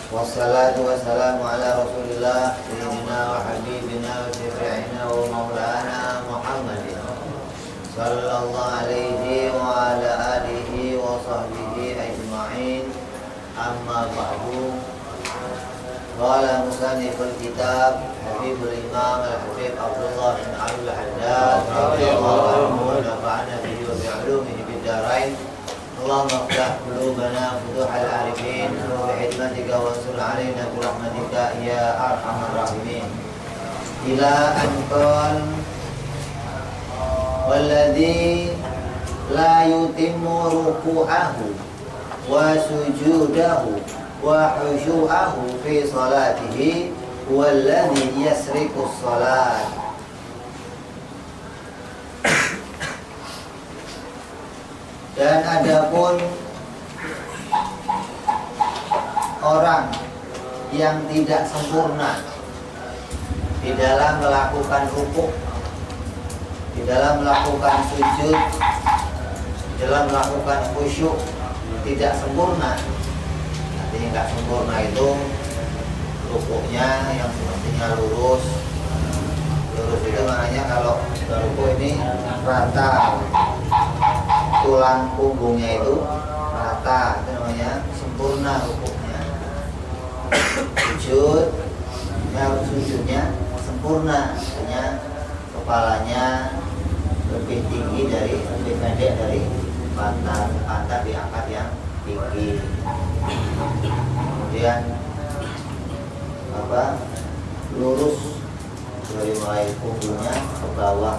Wassalatu wassalamu ala rasulillah sayyidina wa habibina wa syafi'ina wa maulana Muhammadin sallallahu alaihi wa ala alihi wa sahbihi ajma'in. Amma ba'du. Qala musanniful kitab Habibul Imam Al-Habib Abdullah bin Abdul Haddad radhiyallahu anhu wa nafa'ana bihi wa bi'ulumihi bid darain. Allahumma iftah qulubana futuhal arifin wa bihikmatika wansur alaina birahmatika ya arhamar rahimin. Ila an qala walladzi la yutimmu ruku'ahu wa sujudahu wa khushu'ahu fi salatihi walladzi yasriqu shalat. Dan adapun orang yang tidak sempurna di dalam melakukan rukuk, di dalam melakukan sujud, di dalam melakukan khusyuk, tidak sempurna. Artinya nggak sempurna itu rukuknya yang semestinya lurus. Lurus itu maknanya kalau rukuk ini rata, tulang punggungnya itu rata, itu namanya sempurna rukuknya. Sujudnya sempurna, artinya kepalanya lebih tinggi lebih pendek dari pantat diangkat yang tinggi. Kemudian lurus dari mulai punggungnya ke bawah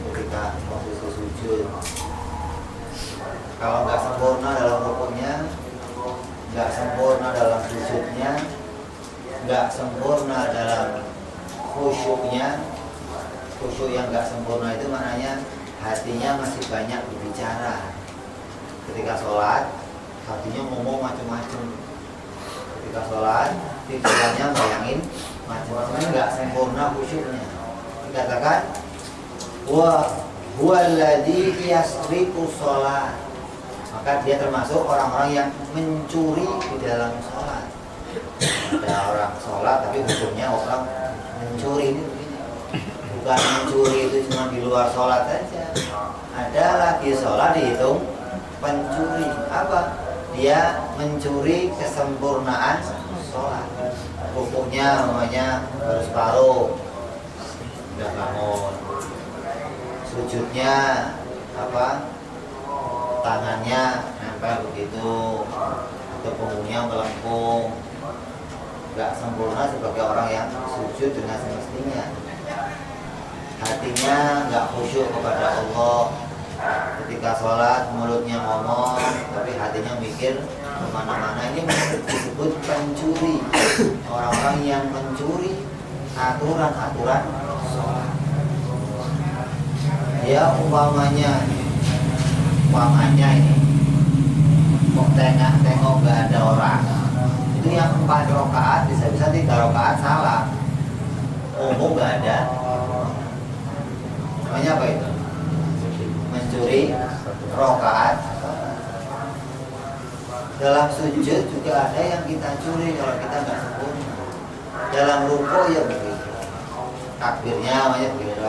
ketika posisi sujud. Kalau nggak sempurna dalam rukuknya, nggak sempurna dalam sujudnya, nggak sempurna dalam khusyuknya. Khusyuk yang nggak sempurna itu maknanya hatinya masih banyak berbicara. Ketika sholat, hatinya ngomong macam-macam. Ketika sholat, pikirannya bayangin macam-macam, nggak sempurna khusyuknya. Dikatakan wa huwallazi yasriqu shalat, maka dia termasuk orang-orang yang mencuri di dalam sholat. Ada orang sholat tapi hukumnya orang mencuri. Ini bukan mencuri itu cuma di luar sholat saja. Ada lagi sholat dihitung pencuri. Apa? Dia mencuri kesempurnaan sholat. Hukumnya namanya harus separuh, udah bangun. Sujudnya tangannya nempel begitu, atau punggungnya melengkung. Nggak sempurna sebagai orang yang sujud dengan semestinya. Hatinya nggak khusyuk kepada Allah. Ketika sholat mulutnya ngomong, tapi hatinya mikir kemana-mana. Ini disebut pencuri. Orang-orang yang mencuri aturan-aturan sholat. Ya umpamanya ini kok tengok nggak ada orang di itu yang 4 rakaat bisa-bisa 3 rakaat salah. Umum nggak ada. Namanya apa itu? Mencuri rakaat. Dalam sujud juga ada yang kita curi kalau kita nggak sempurna. Dalam rukuk ya begitu. Takbirnya namanya begitu.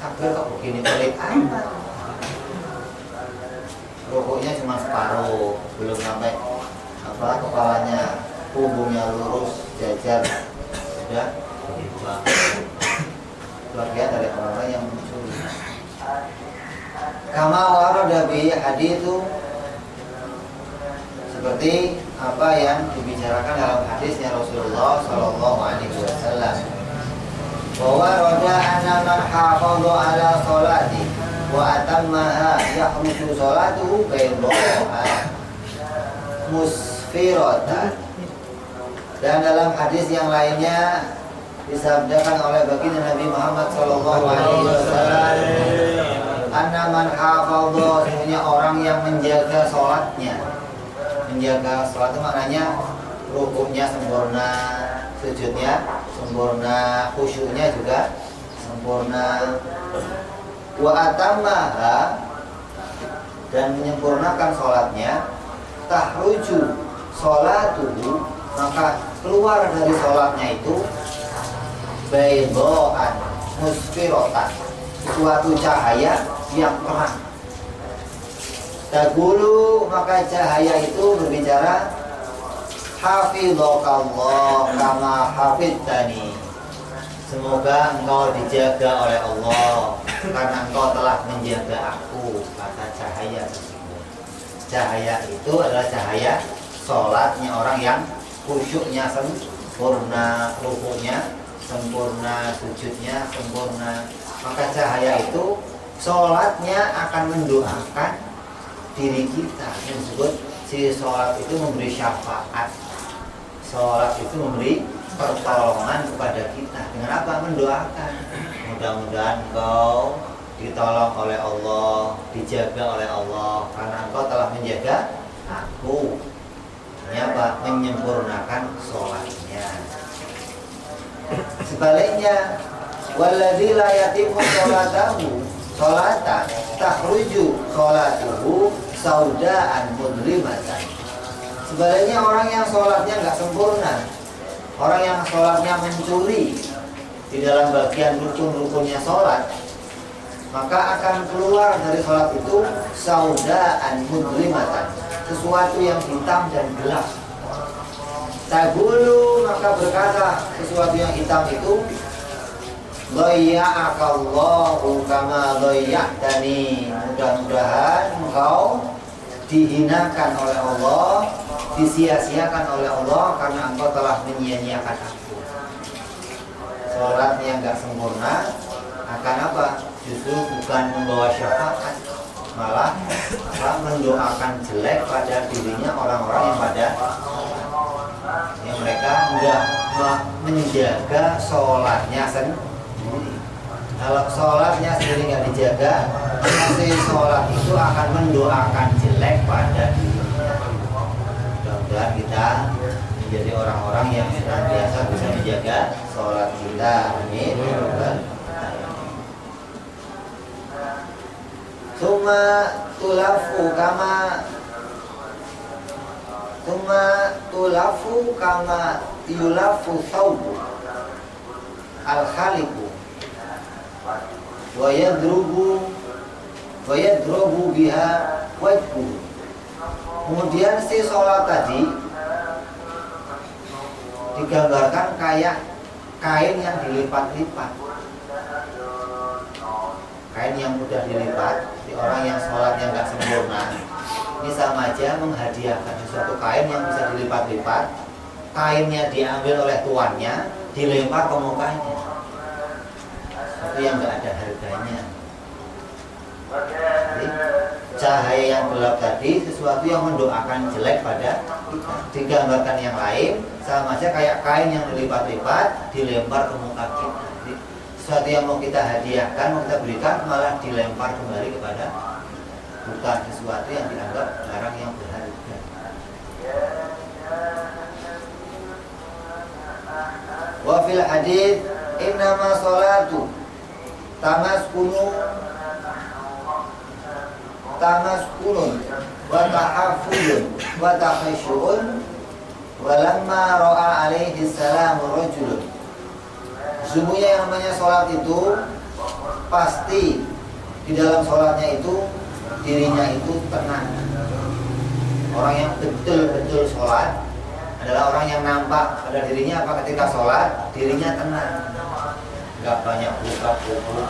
Takbir kok begini pelit amat. Rukuknya cuma separuh, belum sampai kepalanya, punggungnya lurus, jajar, sudah bagian dari orang yang mencuri. Kama warada bi haditsu, seperti apa yang dibicarakan dalam hadisnya Rasulullah Shallallahu Alaihi Wasallam, bahwa roda anna man hafadha ala sholati wa atammaha yahrusu sholatuhu bayda'a musfiratan. Dan dalam hadis yang lainnya disabdakan oleh baginda Nabi Muhammad Shallallahu Alaihi Wasallam, anna man hafadha, sebenarnya orang yang menjaga sholatnya. Menjaga sholat itu maknanya rukuknya sempurna, sujudnya sempurna, khusyuknya juga sempurna. Wa atammaha, dan menyempurnakan sholatnya, tahruju sholatuhu, maka keluar dari sholatnya itu baydoan musfirotan, suatu cahaya yang terang. Taqulu, maka cahaya itu berbicara, hafidhakallah kama hafidtani, semoga engkau dijaga oleh Allah karena engkau telah menjaga aku, kata cahaya tersebut. Cahaya itu adalah cahaya sholatnya orang yang khusyuknya sempurna, rukuknya sempurna, sujudnya sempurna. Maka cahaya itu sholatnya akan mendoakan diri kita. Yang disebut si sholat itu memberi syafaat, sholat itu memberi pertolongan kepada kita. Dengan apa? Mendoakan. Mudah-mudahan engkau ditolong oleh Allah, dijaga oleh Allah karena engkau telah menjaga aku. Ini apa? Menyempurnakan sholatnya. Sebaliknya, walladzi la yatimmu sholatahu sholatan takhruju sholatuhu saudaan mudlimatan. Sebaliknya, orang yang sholatnya nggak sempurna, orang yang sholatnya mencuri di dalam bagian rukun-rukunnya sholat, maka akan keluar dari sholat itu saudaan mudlimatan, sesuatu yang hitam dan gelap. Taqulu, maka berkata sesuatu yang hitam itu, dhayya'akallahu kama dhayya'tani, mudah-mudahan engkau dihinakan oleh Allah, disia-siakan oleh Allah karena engkau telah menyia-nyiakan aku. Sholat yang gak sempurna akan apa? Justru bukan membawa syafaat, malah mendoakan jelek pada dirinya orang-orang yang pada yang mereka enggak menjaga sholatnya sendiri. Kalau sholatnya sendiri nggak dijaga, maka sholat itu akan mendoakan jelek pada dirinya. Mudah-mudahan kita menjadi orang-orang yang senantiasa bisa menjaga sholat kita. Amin. Summa tulafu kama yulafu thawbu al-khaliqu wa yadrubu biha wajhu. Kemudian si sholat tadi digambarkan kayak kain yang dilipat-lipat, kain yang mudah dilipat. Di orang yang sholatnya nggak sempurna, ini sama aja menghadiahkan sesuatu kain yang bisa dilipat-lipat. Kainnya diambil oleh tuannya, dilempar ke mukanya, sesuatu yang nggak ada harganya. Jadi, cahaya yang gelap tadi sesuatu yang mendoakan jelek pada kita. Digambarkan yang lain sama aja kayak kain yang dilipat-lipat dilempar ke muka kita. Jadi, sesuatu yang mau kita hadiahkan, mau kita berikan, malah dilempar kembali kepada bukan sesuatu yang dianggap barang yang berharga. Wa fil hadits innama sholatu tamaskunun wa tahaffuzun wa takhashu'un walamma ra'a alaihi salam rajulun. Sesungguhnya yang namanya sholat itu pasti di dalam sholatnya itu dirinya itu tenang. Orang yang betul-betul sholat adalah orang yang nampak pada dirinya apa ketika sholat dirinya tenang, nggak banyak buka-buku,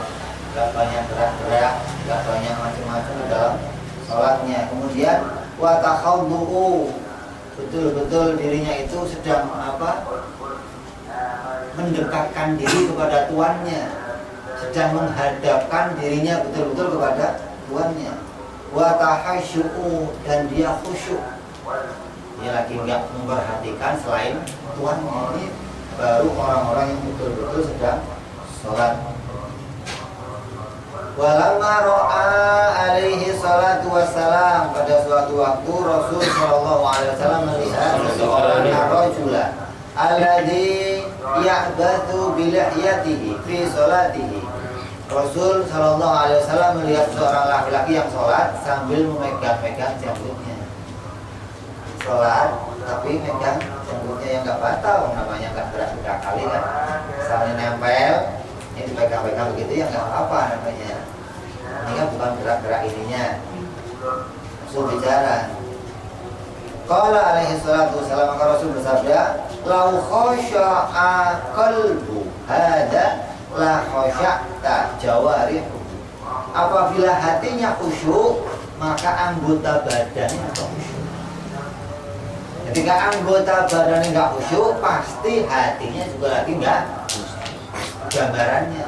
nggak banyak gerak-gerak, nggak banyak macam-macam di dalam sholatnya. Kemudian wa takhawdu'u, betul-betul dirinya itu sedang mendekatkan diri kepada tuannya, sedang menghadapkan dirinya betul-betul kepada tuannya. Wa tahasyu'u, dan dia khusyuk, dia lagi nggak memperhatikan selain tuannya. Ini baru orang-orang yang betul-betul sedang sholat. Walamma ra'a alaihi salatu wassalam, pada suatu waktu Rasul sallallahu alaihi wasallam melihat seorang rajula alladzi ya'bathu bi lihyatihi fi salatihi. Rasul sallallahu alaihi wasallam melihat seorang laki-laki yang sholat sambil memegang-pegang janggutnya. Sholat tapi megang janggutnya yang nggak batal, namanya nggak gerak-gerak kali kan, misalnya nempel ini dipegang-pegang begitu ya nggak apa-apa namanya. Ini kan bukan gerak-gerak ininya. Rasul bicara. Qala alaihi salatu wassalam, maka Rasul bersabda, lau khasha'a qalbu hada la khasya'ta jawarihu. Apabila hatinya khusyuk, maka anggota badannya akan khusyuk. Ketika anggota badannya nggak khusyuk, pasti hatinya juga lagi nggak khusyuk. Gambarannya,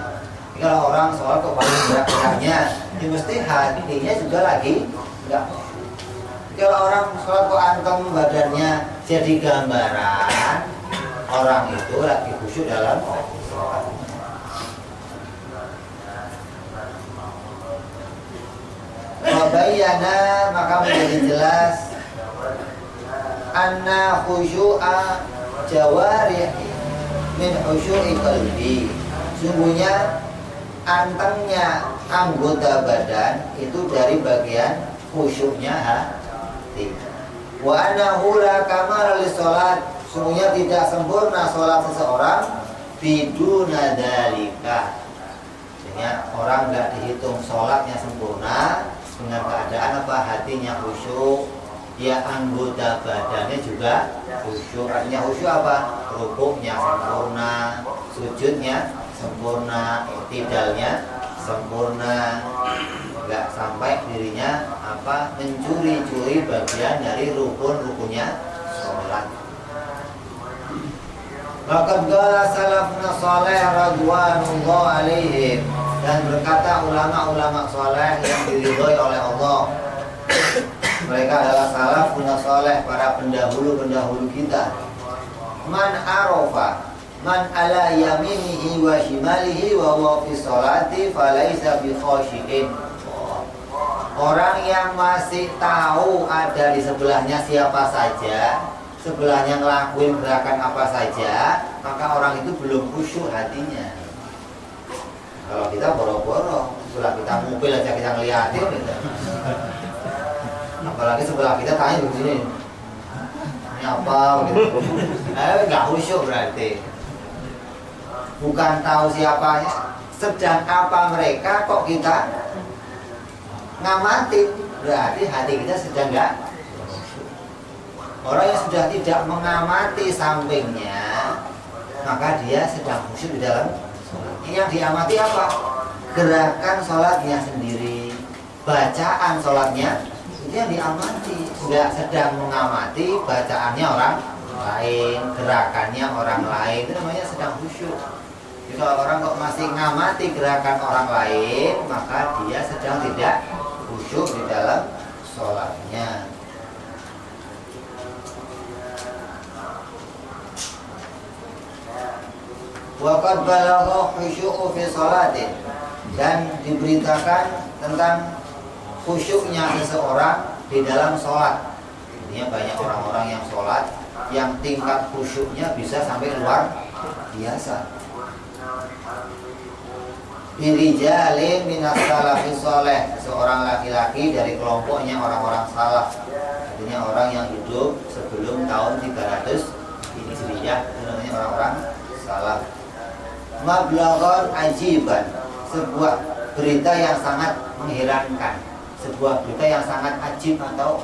kalau orang sholat kok paling gerak-geraknya, ya mesti hatinya juga lagi nggak khusyuk. Kalau orang sholat kok anteng badannya, jadi gambaran orang itu lagi khusyuk dalam sholat. Wabayana, maka menjadi jelas anna khusyu'a jawarihi min khusyu'i qalbi. Sungguhnya antengnya anggota badan itu dari bagian khusyuknya hati. Wa annahu la kamala li sholat, sungguhnya tidak sempurna sholat seseorang biduna dzalika. Artinya orang nggak dihitung sholatnya sempurna dengan keadaan hatinya khusyuk, ya anggota badannya juga khusyuk. Artinya khusyuk apa? Rukuknya sempurna, sujudnya sempurna, iktidalnya sempurna, nggak sampai dirinya mencuri-curi bagian dari rukun-rukunnya sholat. Maka qala salafuna salih radhiyallahu alaihim, dan berkata ulama-ulama saleh yang diridhoi oleh Allah. Mereka adalah salafuna salih, para pendahulu-pendahulu kita. Man arofa man ala yaminihi wa shimalihi wa huwa fi sholati falaysa bi khashi'in. Orang yang masih tahu ada di sebelahnya siapa saja, sebelahnya ngelakuin gerakan apa saja, maka orang itu belum khusyuk hatinya. Kalau kita boro-boro, sebelah kita mobil aja kita ngeliatin gitu. Apalagi sebelah kita tanya begini, ini apa gitu. Nggak khusyuk berarti. Bukan tahu siapanya, sedang apa mereka kok kita ngamatin, berarti hati kita sedang nggak. Orang yang sudah tidak mengamati sampingnya, maka dia sedang khusyuk di dalam sholat. Yang diamati apa? Gerakan sholatnya sendiri, bacaan sholatnya itu yang diamati. Sudah sedang mengamati bacaannya orang lain, gerakannya orang lain, itu namanya sedang khusyuk. Jadi kalau orang kok masih ngamati gerakan orang lain, maka dia sedang tidak khusyuk di dalam sholatnya. Waqad balagha khusyu'u fi sholatin, dan diberitakan tentang khusyuknya seseorang di dalam sholat. Ini banyak orang-orang yang sholat yang tingkat khusyuknya bisa sampai luar biasa. Birijalin minas salafi soleh, seorang laki-laki dari kelompoknya orang-orang salaf, artinya orang yang hidup sebelum tahun 300 Hijriah, namanya orang-orang salaf. Mablaghan ajiban, sebuah berita yang sangat mengherankan, sebuah berita yang sangat ajib atau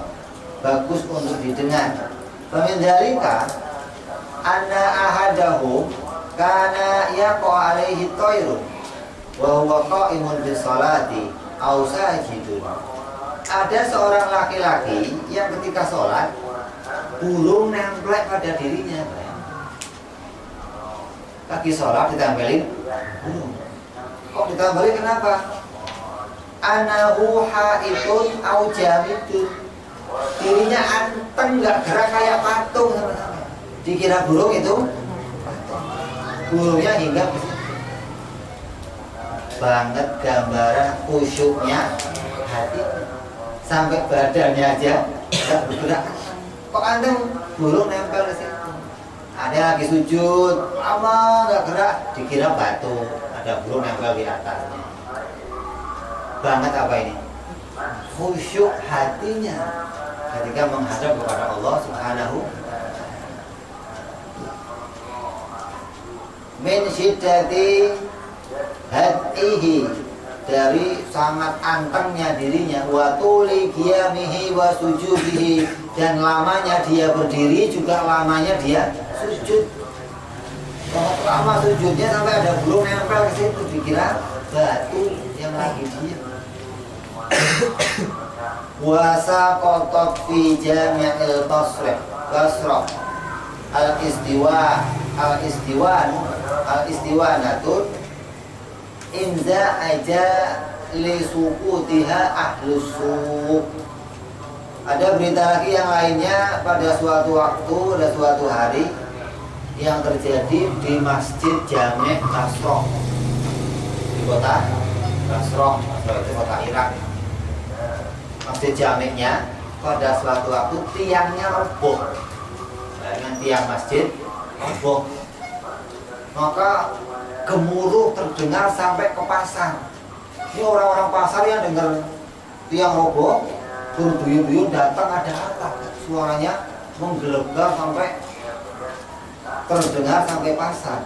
bagus untuk didengar. Pemindalika anna ahadahu kana yaqa alaihi tayrun wa huwa qa'imun bis salati aw sajidun. Ada seorang laki-laki yang ketika sholat burung nemplek pada dirinya. Lagi sholat ditempelin burung. Kok ditempelin kenapa? Anahu haitun aw jamidun. Dirinya anteng, nggak gerak kayak patung sama-sama. Dikira burung itu patung. Burungnya hingga banget gambaran khusyuknya hati, sampai badannya aja nggak bergerak. Kok anteng burung nempel ke situ. Ada lagi sujud lama nggak gerak, dikira batu, ada burung nempel di atasnya. Banget apa ini? Khusyuk hatinya ketika menghadap kepada Allah Subhanahu min syiddati hatihi, dari sangat antengnya dirinya, wa tuli qiyamihi wa sujudihi, dan lamanya dia berdiri juga lamanya dia sujud. Lama sujudnya sampai ada burung nempel ke situ, dikira batu yang lagi diam. Wasa kotok fi jami'il Basrah al-istiwanatun inza aja li sukutiha ahlus suq. Ada berita lagi yang lainnya pada suatu waktu dan suatu hari yang terjadi di Masjid Jami' Basrah, di kota Basrah. Basrah itu kota Irak. Masjid Jami'-nya pada suatu waktu tiangnya roboh. Dengan tiang masjid roboh, maka gemuruh terdengar sampai ke pasar. Ini orang-orang pasar yang dengar tiang roboh berduyun-duyun datang, ada apa? Suaranya menggelegar sampai terdengar sampai pasar.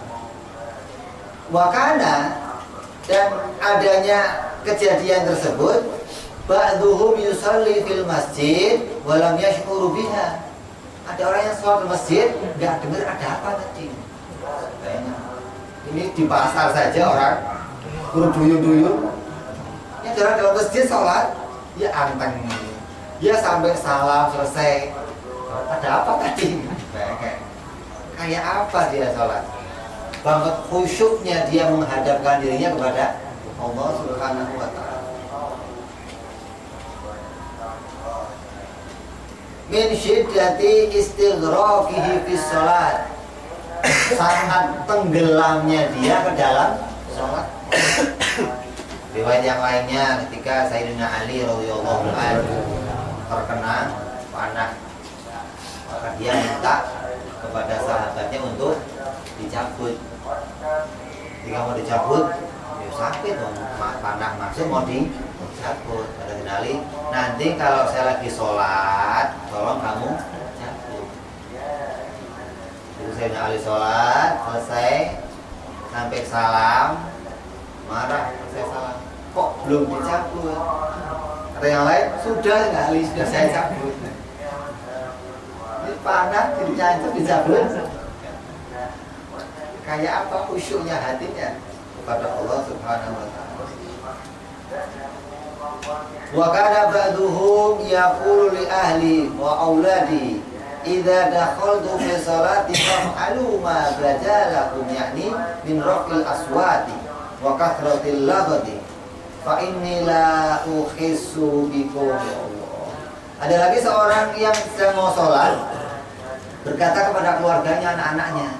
Wakana, dan adanya kejadian tersebut, ba'duhum yusalli fil masjid walam yash'uru biha. Ada orang yang sholat di masjid nggak dengar ada apa tadi. Ini di pasar saja orang berduyun-duyun. Ya dalam masjid sholat, ya anteng, ya sampai salam selesai. Ada apa tadi? Kayak apa dia sholat? Banget khusyuknya dia menghadapkan dirinya kepada Allah Subhanahu wa ta'ala. Min syiddati istighraqihi fis salat, sangat tenggelamnya dia ke dalam sholat. Riwayat yang lainnya ketika Sayyidina Ali radhiyallahu anhu terkena panah, maka dia minta kepada sahabatnya untuk dicabut. Ketika mau dicabut, ya sakit dong, panah masuk mau dicabut. Kata Sayyidina Ali, nanti kalau saya lagi sholat, tolong kamu cabut. Jadi Sayyidina Ali sholat selesai sampai salam, marah saya salam, kok belum dicabut? Kata yang lain, sudah nggak Ali, sudah saya cabut. Ini panah dirinya itu dicabut. Kayak apa khusyuknya hatinya kepada Allah Subhanahu wa ta'ala. Wa kana ba'duhum yaqulu li ahli wa auladi idza dakhaltu fi salati fa'alu ma badalakum, yakni min raqil aswati wa kathratil laghati fa inni la ukhissu bikum ya Allah. Ada lagi seorang yang sedang mau sholat berkata kepada keluarganya, anak-anaknya,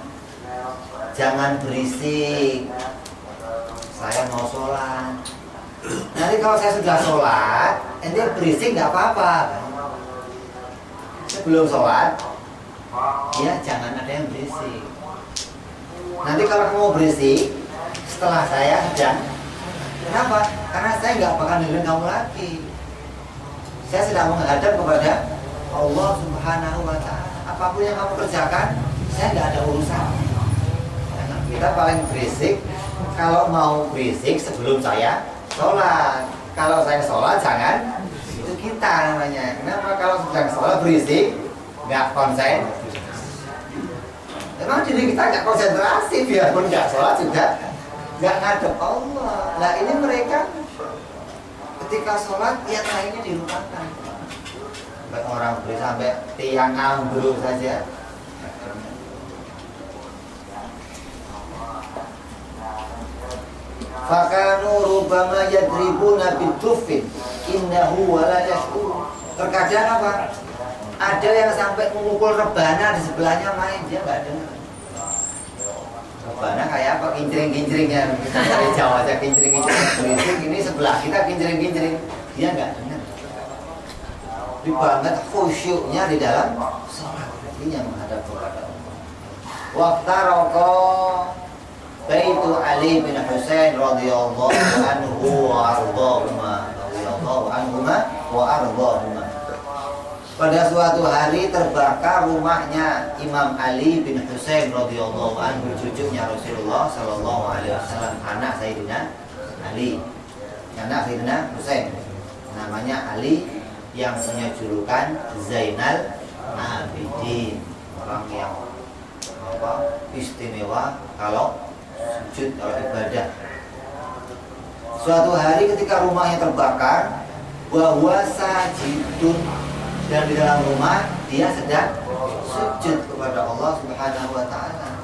jangan berisik, saya mau sholat. Nanti kalau saya sudah sholat, ente berisik nggak apa-apa. Sebelum sholat, ya jangan ada yang berisik. Nanti kalau kamu berisik setelah saya sedang, kenapa? Karena saya nggak bakal dengerin kamu lagi. Saya sedang menghadap kepada Allah Subhanahu wa Ta'ala. Apapun yang kamu kerjakan, saya nggak ada urusan. Nah, kita paling berisik kalau mau berisik sebelum saya sholat. Kalau saya sholat jangan, itu kita namanya. Kenapa? Kalau sedang sholat berisik, nggak konsen. Memang diri kita nggak konsentrasi, biarpun nggak sholat juga nggak ngadep Allah. Nah ini mereka ketika sholat yang lainnya dilupakan. Sampai orang beri sampai tiang ambruk saja. Fakanu rubama yadribuna bidufin innahu wala yashkur. Terkadang apa? Ada yang sampai memukul rebana di sebelahnya main, dia nggak dengar. Rebana kayak apa? Kincring-kincringnya. Kita dari Jawa aja kincring-kincring berisik. Ini sebelah kita kincring-kincring, dia nggak dengar. Di banget khusyuknya di dalam sholat, artinya menghadap kepada Allah. Waktu rokok Baitu Ali bin Husain radhiyallahu anhu wa ardhahuma wa ardhahuma. Pada suatu hari terbakar rumahnya Imam Ali bin Husain radhiyallahu anhu, cucunya Rasulullah sallallahu alaihi wasallam, anak Sayyidina Ali, anak Sayyidina Husain. Namanya Ali yang punya julukan Zainal Abidin, orang yang istimewa kalau sujud, kalau ibadah. Suatu hari ketika rumahnya terbakar, bahwa sajidun, dan di dalam rumah dia sedang sujud kepada Allah Subhanahu wa Ta'ala.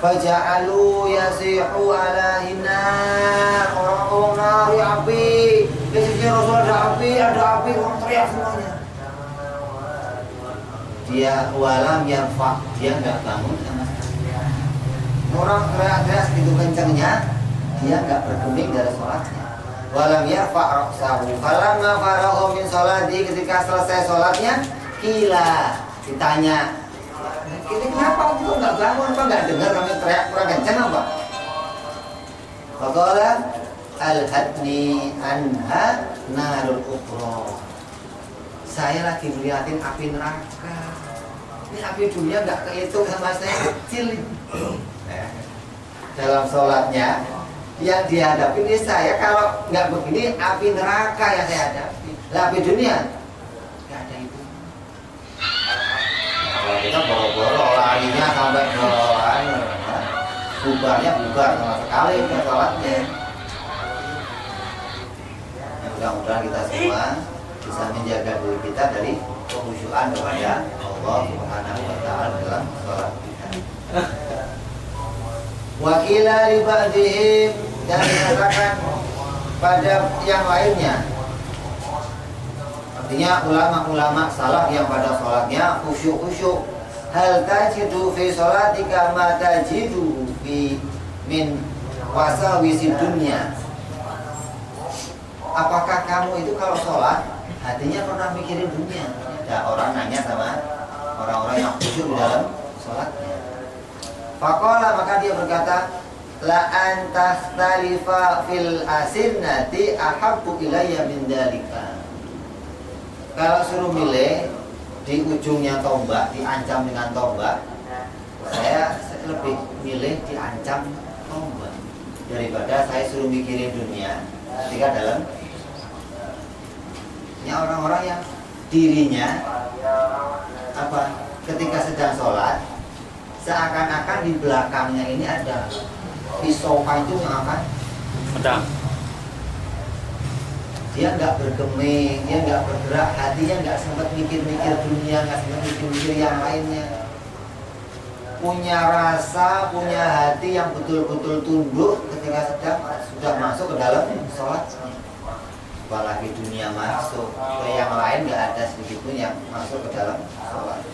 Faja'alu yasihu ala hinnar, orang nari api. Biasanya Rasul ada api, orang teriak semuanya. Dia walam yarfa, dia enggak bangun sama sekali. Orang teriak-teriak segitu kencangnya, dia enggak bergeming dari sholatnya. Walam yarfa ra'sahu falamma faragha min sholati, ketika selesai sholatnya kila, ditanya, ini kenapa kamu nggak bangun, apa nggak dengar kami teriak kurang kencang apa? Faqala al-hadni anha narul ukhra, saya lagi melihatin api neraka. Ini api dunia nggak kehitung sama saya, kecil. Dalam sholatnya yang dihadapi ini saya, kalau nggak begini api neraka yang saya hadapi. Lah api dunia nggak ada itu. Kalau kita boro-boro larinya sampai ke bubarnya bubar sama sekali ke sholatnya. Mudah-mudahan kita semua bisa menjaga diri kita dari kekhusyuan kepada Allah Subhanahu wa Ta'ala dalam sholat kita. Wakila li ba'dihim, dan dikatakan pada yang lainnya, artinya ulama-ulama salaf yang pada sholatnya khusyuk-khusyuk. Hal tajidu fi sholatika ma tajidu fi min wasawisi dunya. Apakah kamu itu kalau sholat hatinya pernah mikirin dunia? Ada orang nanya sama orang-orang yang khusyuk di dalam sholatnya. Faqala, maka dia berkata, la antastalifa fil asinnati ahabbu ilayya min dalika. Kalau suruh milih di ujungnya tombak, diancam dengan tombak, saya lebih milih diancam tombak daripada saya suruh mikirin dunia ketika dalam. Ini orang-orang yang dirinya apa? Ketika sedang sholat, seakan-akan di belakangnya ini ada pisau panjang yang akan pedang. Dia nggak bergeming, dia nggak bergerak, hatinya nggak sempat mikir-mikir dunia, nggak sempat mikir-mikir yang lainnya. Punya rasa, punya hati yang betul-betul tunduk ketika sudah masuk ke dalam sholatnya. Apalagi dunia masuk, ke yang lain nggak ada sedikit pun yang masuk ke dalam sholat.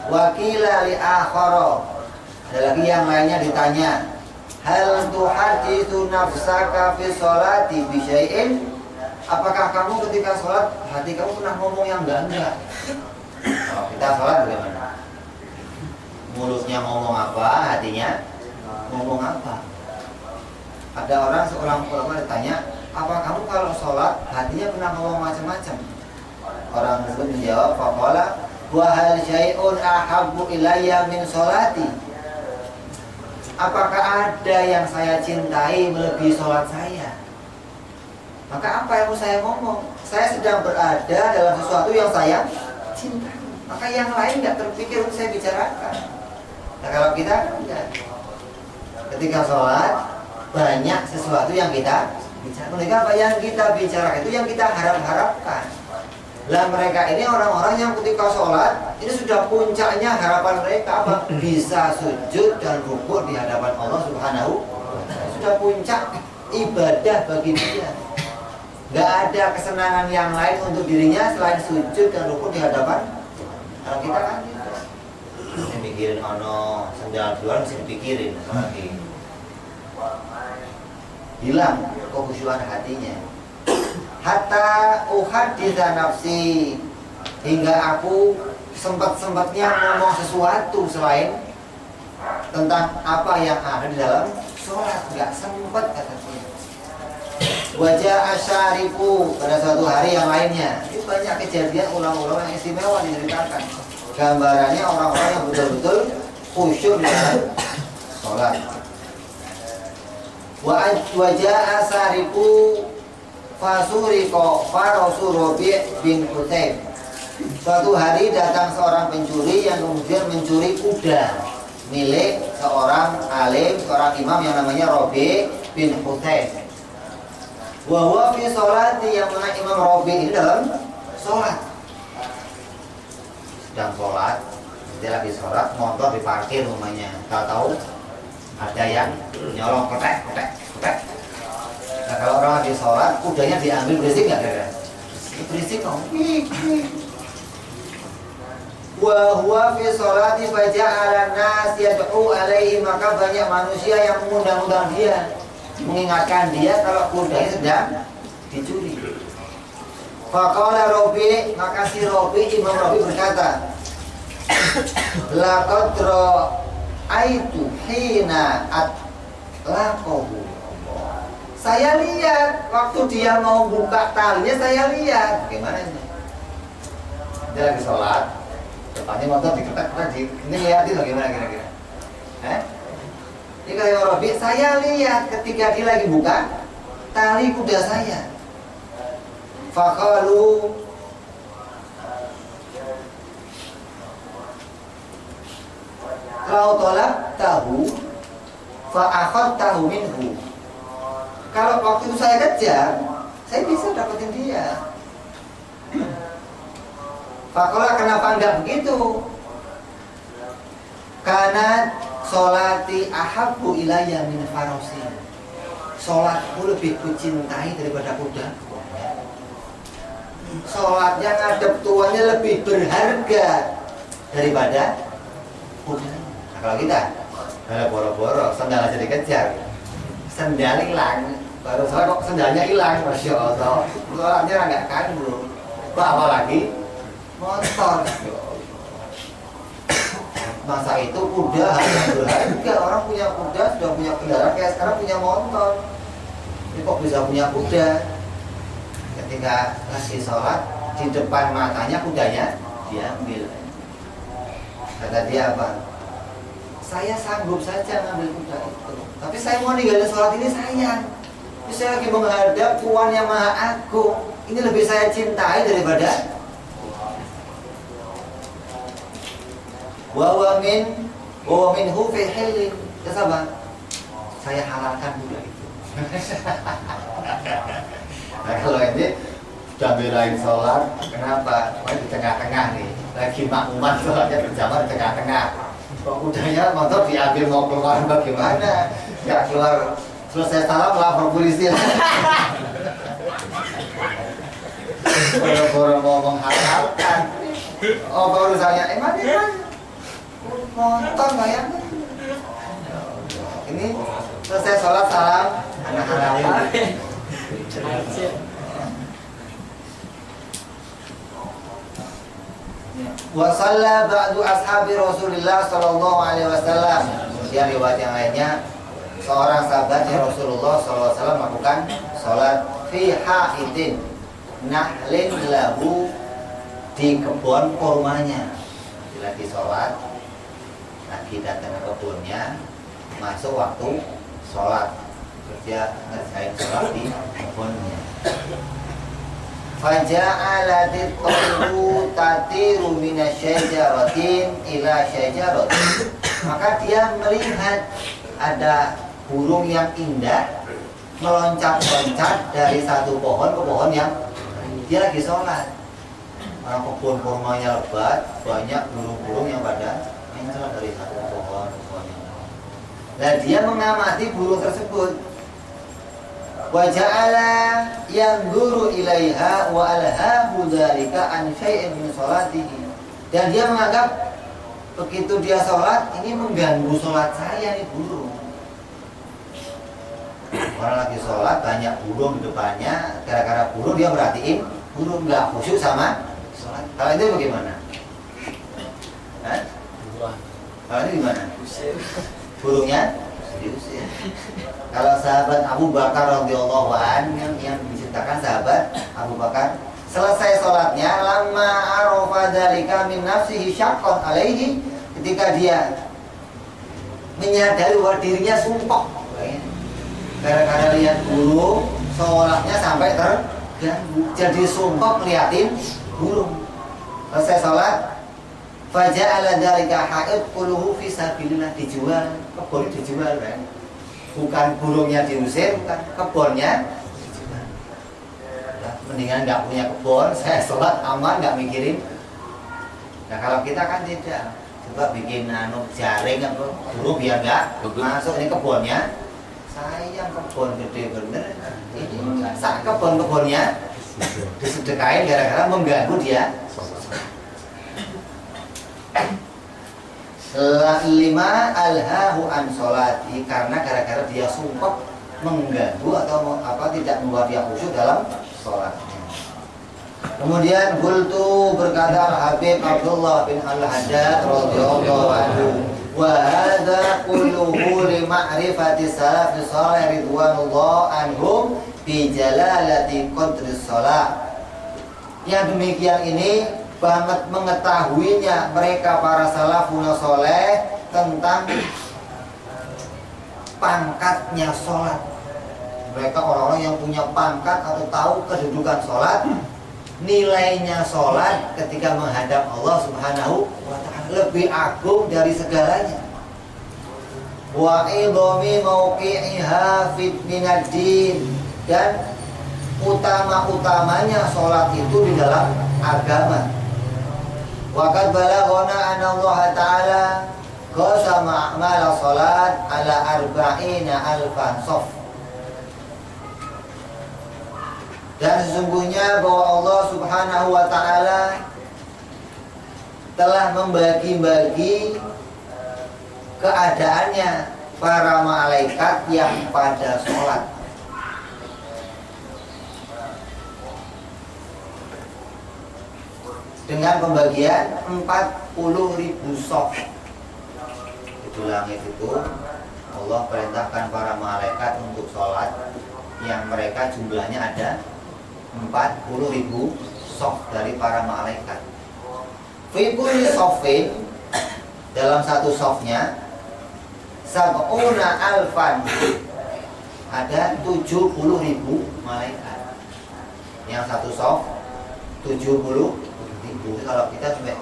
Wakila li akhara, ada lagi yang lainnya ditanya, hal tuhaditsu nafsaka fi sholati bi syai'in, apakah kamu ketika sholat hati kamu pernah ngomong yang enggak? Kita sholat bagaimana? Mulutnya ngomong apa, hatinya ngomong apa? Ada seorang ulama ditanya, apa kamu kalau sholat hatinya pernah ngomong macam-macam? Orang tersebut menjawab, faqala wa hal syai'un ahabbu ilayya min sholati. Apakah ada yang saya cintai melebihi sholat saya? Maka apa yang mau saya ngomong? Saya sedang berada dalam sesuatu yang saya cintai. Maka yang lain nggak terpikir untuk saya bicarakan. Nah kalau kita enggak. Ketika sholat banyak sesuatu yang kita bicarakan. Mereka apa yang kita bicarakan itu yang kita harapkan. Lah mereka ini orang-orang yang ketika sholat ini sudah puncaknya harapan mereka apa? Bisa sujud dan rukuk di hadapan Allah Subhanahu wa Ta'ala. Sudah puncak ibadah bagi dia. Gak ada kesenangan yang lain untuk dirinya selain sujud dan rukuk di hadapan. Kalau kita kan gitu. Mesti mikirin ono sendal jual mesti dipikirin lagi. Hilang kekhusyuan hatinya. Hatta uhaditha nafsi, hingga aku sempat-sempatnya ngomong sesuatu selain tentang apa yang ada di dalam sholat. Gak sempat katanya. Wajah asyarifu, pada suatu hari yang lainnya. Itu banyak kejadian ulang-ulang yang istimewa diceritakan. Gambarannya orang-orang yang betul-betul khusyuk dalam sholat. Wajah asyarifu fasuriko farosu Rabi' bin Hutaim. Suatu hari datang seorang pencuri yang kemudian mencuri kuda milik seorang alim, seorang imam yang namanya Rabi' bin Hutaim. Wahwa fi sholati, yang mana Imam Rabi' ini dalam sholat. Sedang sholat, dia lagi sholat, motor diparkir rumahnya. Tahu-tahu ada yang nyolong ketek. Nah kalau orang lagi sholat, kudanya diambil, berisik nggak kira-kira? Berisik dong. Wa huwa fi sholati faja'ala an-nas yad'u alaihi, maka banyak manusia yang mengundang-undang dia, mengingatkan dia kalau kudanya sedang dicuri. Faqala Rabi', maka si Rabi', Imam Rabi' berkata, laqad ra'aitu hina atlaqahu. Saya lihat waktu dia mau buka talinya, saya lihat. Gimana ini? Dia lagi sholat, depannya motor diketek-ketek. Ini lihatin bagaimana kira-kira? Ini kata Rabi, saya lihat ketika dia lagi buka tali kuda saya. Faqalu lau tolak tahu fa'akhad tahu minhu. Kalau waktu itu saya kejar, saya bisa dapetin dia. Faqala, kenapa enggak begitu? Karena sholati ahabbu ilayya min farosi. Sholatku lebih kucintai daripada kuda. Sholatnya ngadep tuannya lebih berharga daripada kuda. Nah kalau kita boro-boro sendal aja dikejar, sendal hilang, baru sholat kok sendalnya hilang, masya Allah. Sholatnya nggak kanggu. Apalagi motor. Masa itu kuda harga berharga. Orang punya kuda, sudah punya kendaraan, kayak sekarang punya motor. Ini kok bisa punya kuda? Ketika kasih sholat, di depan matanya kudanya diambil. Kata dia apa? Saya sanggup saja ngambil kuda itu, tapi saya mau ninggalin sholat ini sayang. Ini saya lagi menghadap Tuhan yang Maha Agung. Ini lebih saya cintai daripada wa minhu fi hilin. Ya sabar, saya halalkan kuda itu. Nah kalau ini sudah belain sholat, kenapa? Karena di tengah-tengah nih, lagi makmuman sholatnya berjamaah di tengah-tengah. Kok kudanya motor diambil mau keluar bagaimana? Nggak keluar, selesai salam lapor polisi. Boro-boro mau menghalalkan. Oh baru saya, emang motor bayangkan. Ini selesai sholat salam, anak halal. Wa shalla ba'du ashabi Rasulillah sallallahu alaihi wasallam. Kemudian riwayat yang lainnya, seorang sahabatnya Rasulullah sallallahu alaihi wasallam melakukan salat fi haidin nahlin lahu, di kebun kurmanya. Lagi sholat, lagi datang ke kebunnya, masuk waktu sholat, dia ngerjain sholat di kebunnya. Faja'alatit tayru tatiru minasyajaratin ila syajaratin, maka dia melihat ada burung yang indah meloncat-loncat dari satu pohon ke pohon yang dia lagi sholat. Orang kebun kurmanya lebat, banyak burung-burung yang pada mencela dari satu pohon ke pohon yang lain. Dan dia mengamati burung tersebut. Wa ja'ala yanzuru ilaiha wa alhahu dzalika an syai'in min sholatihi. Dan dia menganggap begitu dia sholat, ini mengganggu sholat saya nih burung. Orang lagi sholat, banyak burung di depannya, gara-gara burung dia merhatiin burung, nggak khusyuk sama sholat. Kalau itu bagaimana? Hah? Kalau ini gimana? Burungnya diusir. Kalau sahabat Abu Bakar radhiyallahu anhu yang diceritakan sahabat Abu Bakar selesai sholatnya, lama arafa dzalika min nafsihi syaqqan alaihi, ketika dia menyadari bahwa dirinya sumpah gara-gara lihat burung, sholatnya sampai terganggu, jadi sumpah ngeliatin burung. Selesai sholat, faja'ala dzalika haid quluhu fi sabilillah, dijual, kebun dijual kan. Bukan burungnya diusir, bukan, kebunnya dijual. Nah, mendingan nggak punya kebun, saya sholat aman, nggak mikirin. Nah kalau kita kan tidak, coba bikin jaring apa burung biar nggak masuk ini kebunnya. Sayang kebun gede bener, ini sak kebunnya disedekain gara-gara mengganggu dia. Lima alhahu an sholati, karena gara-gara dia sumpah mengganggu atau tidak membuat dia khusyuk dalam sholatnya. Kemudian qultu, berkata Habib Abdullah bin Al-Haddad radhiyallahu anhu, wa hadza kulluhu li ma'rifati salaf shalih ridwanullah anhum bi jalalati qadri shalah. Yang demikian ini banget mengetahuinya mereka para salafun sholeh tentang pangkatnya sholat. Mereka orang-orang yang punya pangkat atau tahu kedudukan sholat, nilainya sholat ketika menghadap Allah Subhanahu wa ta'ala lebih agung dari segalanya. Wa idhami mauqi'iha fit minad-din, dan utama-utamanya sholat itu di dalam agama. Wa qad balaghana anna Allah Ta'ala qasama a'mal sholat ala arba'ina alfan shaf. Dan sesungguhnya bahwa Allah Subhanahu wa ta'ala telah membagi-bagi keadaannya para malaikat yang pada sholat dengan pembagian 40.000 shaf. Di langit itu Allah perintahkan para malaikat untuk sholat yang mereka jumlahnya ada 40.000 shaf dari para malaikat. Fi kulli shafin, dalam satu shafnya sab'una alfan, ada 70.000 malaikat. Yang satu shaf 70.000. Kalau kita coba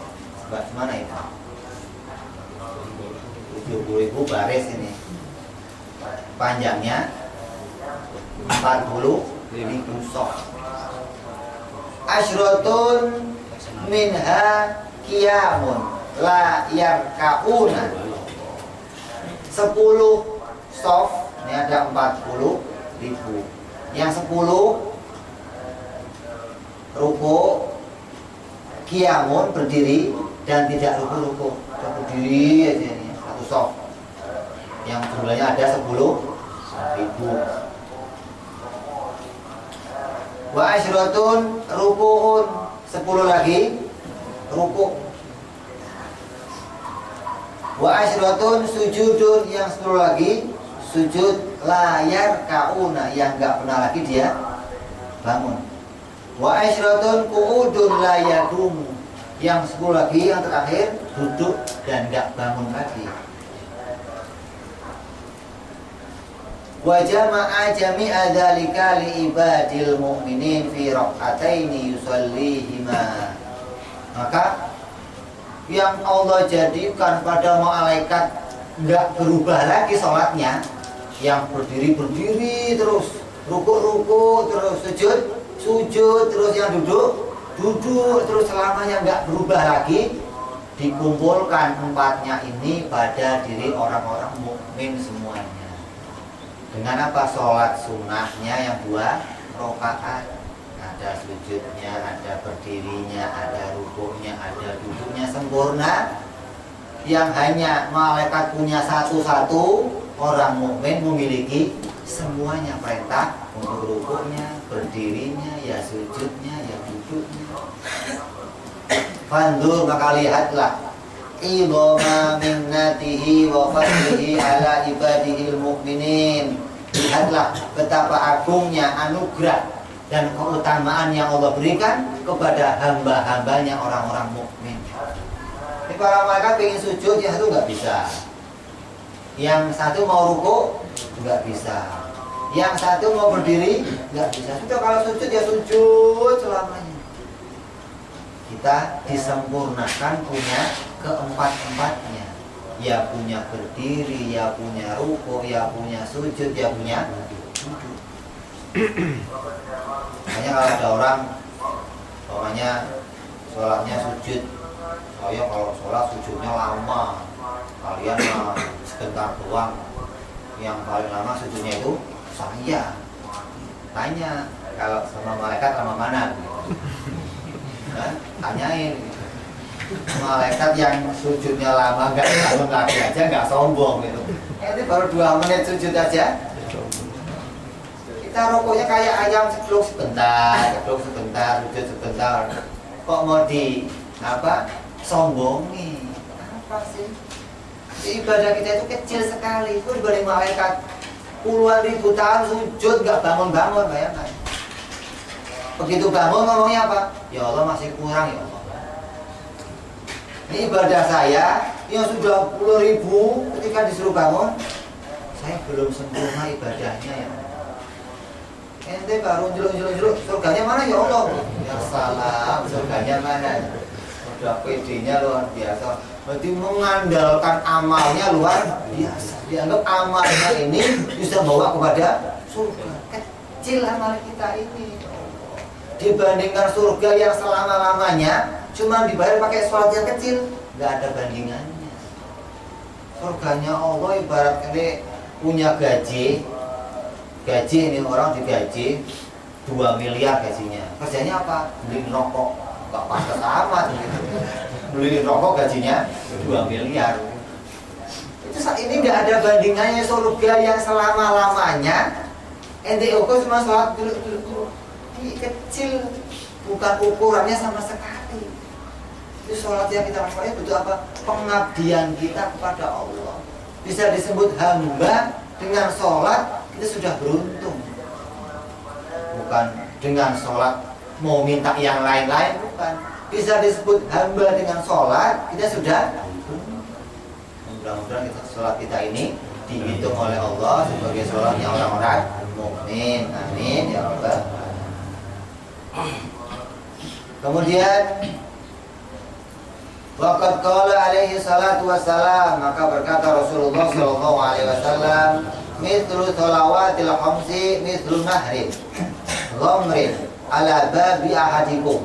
mana itu 70.000 baris ini, panjangnya 40.000 shaf. Asyratun minha qiyamun la yarkauna, 10 shaf ini ada 40.000. Yang 10 ruku, qiyamun berdiri dan tidak ruku-ruku, berdiri aja ini satu shaf yang jumlahnya ada 10.000. Wa asyratun ruku'un, 10 lagi rukuk. Wa asyratun sujudun, yang 10 lagi sujud layar kauna, yang nggak pernah lagi dia bangun. Wa asyratun qu'udun la yaqumu, yang 10 lagi, yang terakhir duduk dan nggak bangun lagi. Wa jama'a jami'a dzalika li ibadil mu'minin fi raq'ataini yusallihima. Maka yang Allah jadikan pada malaikat nggak berubah lagi sholatnya, yang berdiri terus, rukuk terus, sujud terus, yang duduk terus, selamanya nggak berubah lagi, dikumpulkan 4-nya ini pada diri orang-orang mukmin semuanya. Dengan apa? Sholat sunnahnya yang 2 rakaat, ada sujudnya, ada berdirinya, ada rukuknya, ada duduknya sempurna. Yang hanya malaikat punya satu-satu, orang mukmin memiliki semuanya, perintah untuk rukuknya, berdirinya, ya sujudnya, ya duduknya. Fandur, maka lihatlah idhama minnatihi wa fadlihi ala ibadihil mu'minin. Lihatlah betapa agungnya anugerah dan keutamaan yang Allah berikan kepada hamba-hambanya orang-orang mukmin. Ini para malaikat ingin sujud, yang satu nggak bisa, yang satu mau rukuk nggak bisa, yang satu mau berdiri nggak bisa. Sudah, kalau sujud ya sujud selamanya. Kita disempurnakan punya keempat-empatnya, ya punya berdiri, ya punya rukuk, ya punya sujud, ya punya duduk. Makanya kalau ada orang umpamanya sholatnya sujud, saya kalau sholat sujudnya lama, kalian sebentar doang, yang paling lama sujudnya itu saya. Tanya kalau sama malaikat sama mana? Tanyain. Malaikat yang sujudnya lama nggak bangun lagi aja nggak sombong gitu. Ini baru 2 menit sujud aja. Kita rokoknya kayak ayam, ceplok sebentar, sujud sebentar. Kok mau di sombongi? Apa sih? Ibadah kita itu kecil sekali. Itu dibanding malaikat puluhan ribu tahun sujud nggak bangun-bangun, bayangkan. Begitu bangun ngomongnya apa? Ya Allah, masih kurang ya Allah. Ini ibadah saya yang sudah 10.000, ketika disuruh bangun, saya belum sempurna ibadahnya ya. Ente baru jeluk, surganya mana ya Allah? Ya salam, surganya mana? Udah PD-nya luar biasa. Berarti mengandalkan amalnya luar biasa. Dianggap amalnya ini bisa bawa kepada surga. Kecil amal kita ini. Dibandingkan surga yang selama-lamanya cuma dibayar pakai sholat yang kecil, nggak ada bandingannya. Surganya Allah ibarat ini punya gaji ini, orang digaji 2 miliar gajinya. Kerjanya apa? Beli rokok, nggak pantas amat gitu. Beli rokok gajinya 2 miliar. Itu saat ini nggak ada bandingannya. Surga yang selama-lamanya ente ukur cuma sholat dulu. Ini kecil, bukan ukurannya sama sekali. Itu sholat yang kita lakukan butuh apa? Pengabdian kita kepada Allah. Bisa disebut hamba dengan sholat, kita sudah beruntung. Bukan dengan sholat mau minta yang lain-lain, bukan. Bisa disebut hamba dengan sholat, kita sudah beruntung. Mudah-mudahan sholat kita ini dihitung oleh Allah sebagai sholatnya orang-orang mukmin. Amin ya Rabbal. Kemudian waqad qala alaihi salatu wassalam, maka berkata Rasulullah sallallahu alaihi wasallam, mithlu shalawatil khamsi mithlu nahrin ghamrin ala babi ahadikum.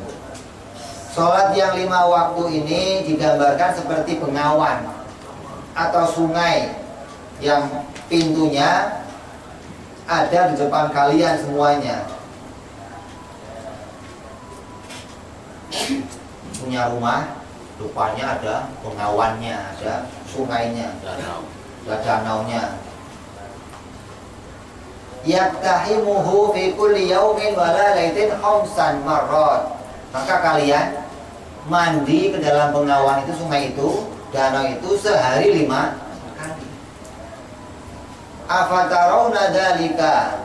Salat yang 5 waktu ini digambarkan seperti bengawan atau sungai yang pintunya ada di depan kalian semuanya. Punya rumah, depannya ada bengawannya, ada sungainya, ada danaunya. Yaktahimuhu fi kulli yaumin wa lailatin khamsan marrat. Maka kalian mandi ke dalam bengawan itu, sungai itu, danau itu sehari 5 kali. Afatarawna dzalika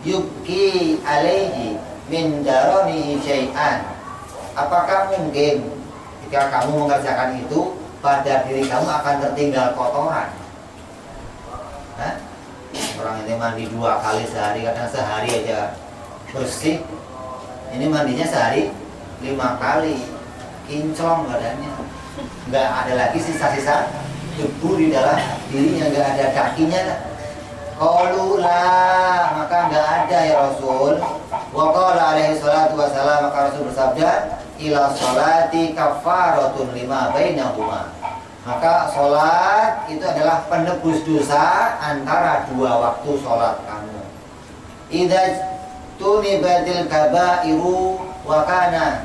yubki alaihi min daranihi syai'an. Apakah mungkin jika kamu mengerjakan itu, pada diri kamu akan tertinggal kotoran? Hah? Orang ini mandi 2 kali sehari, kadang sehari aja bersih. Ini mandinya sehari 5 kali, kinclong badannya, nggak ada lagi sisa-sisa debu di dalam dirinya, nggak ada kakinya. Qalu la, maka nggak ada ya Rasul. Wa qala alaihi salatu wassalam, maka Rasul bersabda, ila sholati kafaratun lima bainahuma. Maka sholat itu adalah penebus dosa antara 2 waktu sholat kamu. Idza tunibatil kabairu wa kana,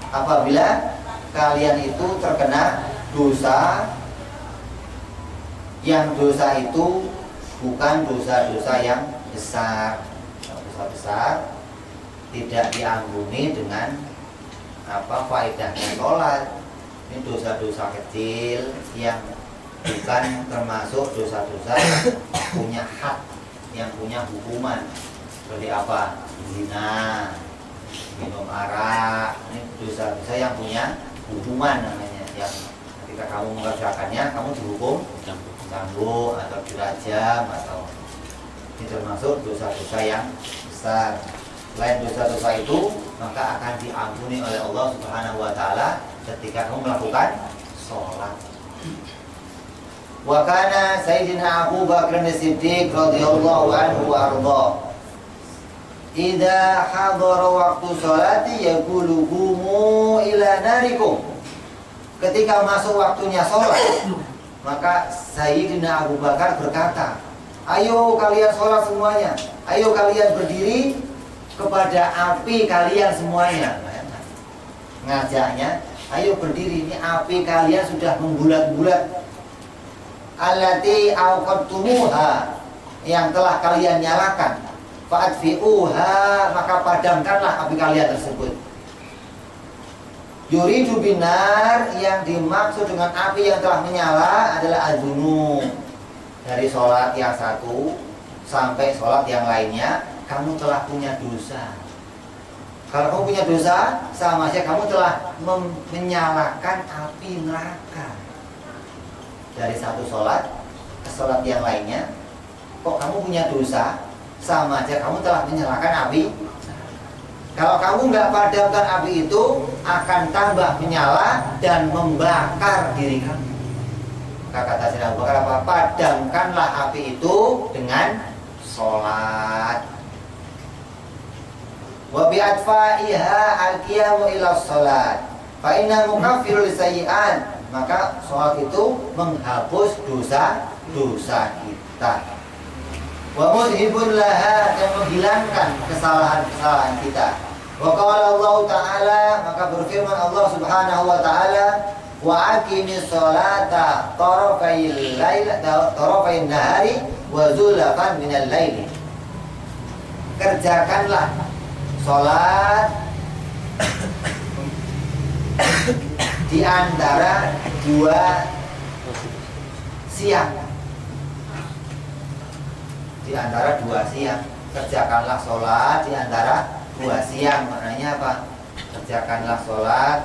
apabila kalian itu terkena dosa, yang dosa itu bukan dosa-dosa yang besar. Dosa besar tidak diampuni dengan faedahnya sholat. Ini dosa-dosa kecil yang bukan termasuk dosa-dosa yang punya hak, yang punya hukuman. Seperti apa? Zina, minum arak. Ini dosa-dosa yang punya hukuman namanya. Yang ketika kamu mengerjakannya, kamu dihukum cambuk atau dirajam, atau ini termasuk dosa-dosa yang besar. Selain dosa-dosa itu, maka akan diampuni oleh Allah Subhanahu wa Ta'ala ketika kamu melakukan sholat. Wa kana Sayyidina Abu Bakar As-Siddiq radhiyallahu anhu wa ardha, idza hadara waqtu sholati yaqulu qumu ila narikum. Ketika masuk waktunya sholat, maka Sayyidina Abu Bakar berkata, ayo kalian sholat semuanya, ayo kalian berdiri kepada api kalian semuanya. Ngajaknya, ayo berdiri, ini api kalian sudah membulat-bulat. Allati auqadtumuha, yang telah kalian nyalakan. Fa'atfi'uha, maka padamkanlah api kalian tersebut. Yuridu binar, yang dimaksud dengan api yang telah menyala adalah adzunu. Dari sholat yang satu sampai sholat yang lainnya, kamu telah punya dosa. Kalau kamu punya dosa, sama saja kamu telah menyalakan api neraka. Dari satu sholat ke sholat yang lainnya, kok kamu punya dosa, sama aja kamu telah menyalakan api. Kalau kamu nggak padamkan api itu, akan tambah menyala dan membakar diri kamu. Kata Sayyidina Abu Bakar apa? Padamkanlah api itu dengan sholat. Wa bi'atfa'iha al-qiyamu ila sholat fa inna mukaffirul sayyi'at, maka sholat itu menghapus dosa-dosa kita. Wa mudhibun laha, dan menghilangkan kesalahan-kesalahan kita. Wa qala Allah Ta'ala, maka berfirman Allah Subhanahu wa Ta'ala, wa aqimis sholata tarafayil nahari wa zulafan minal laili. Kerjakanlah sholat di antara 2 siang. Di antara 2 siang. Kerjakanlah sholat di antara 2 siang. Maknanya apa? Kerjakanlah sholat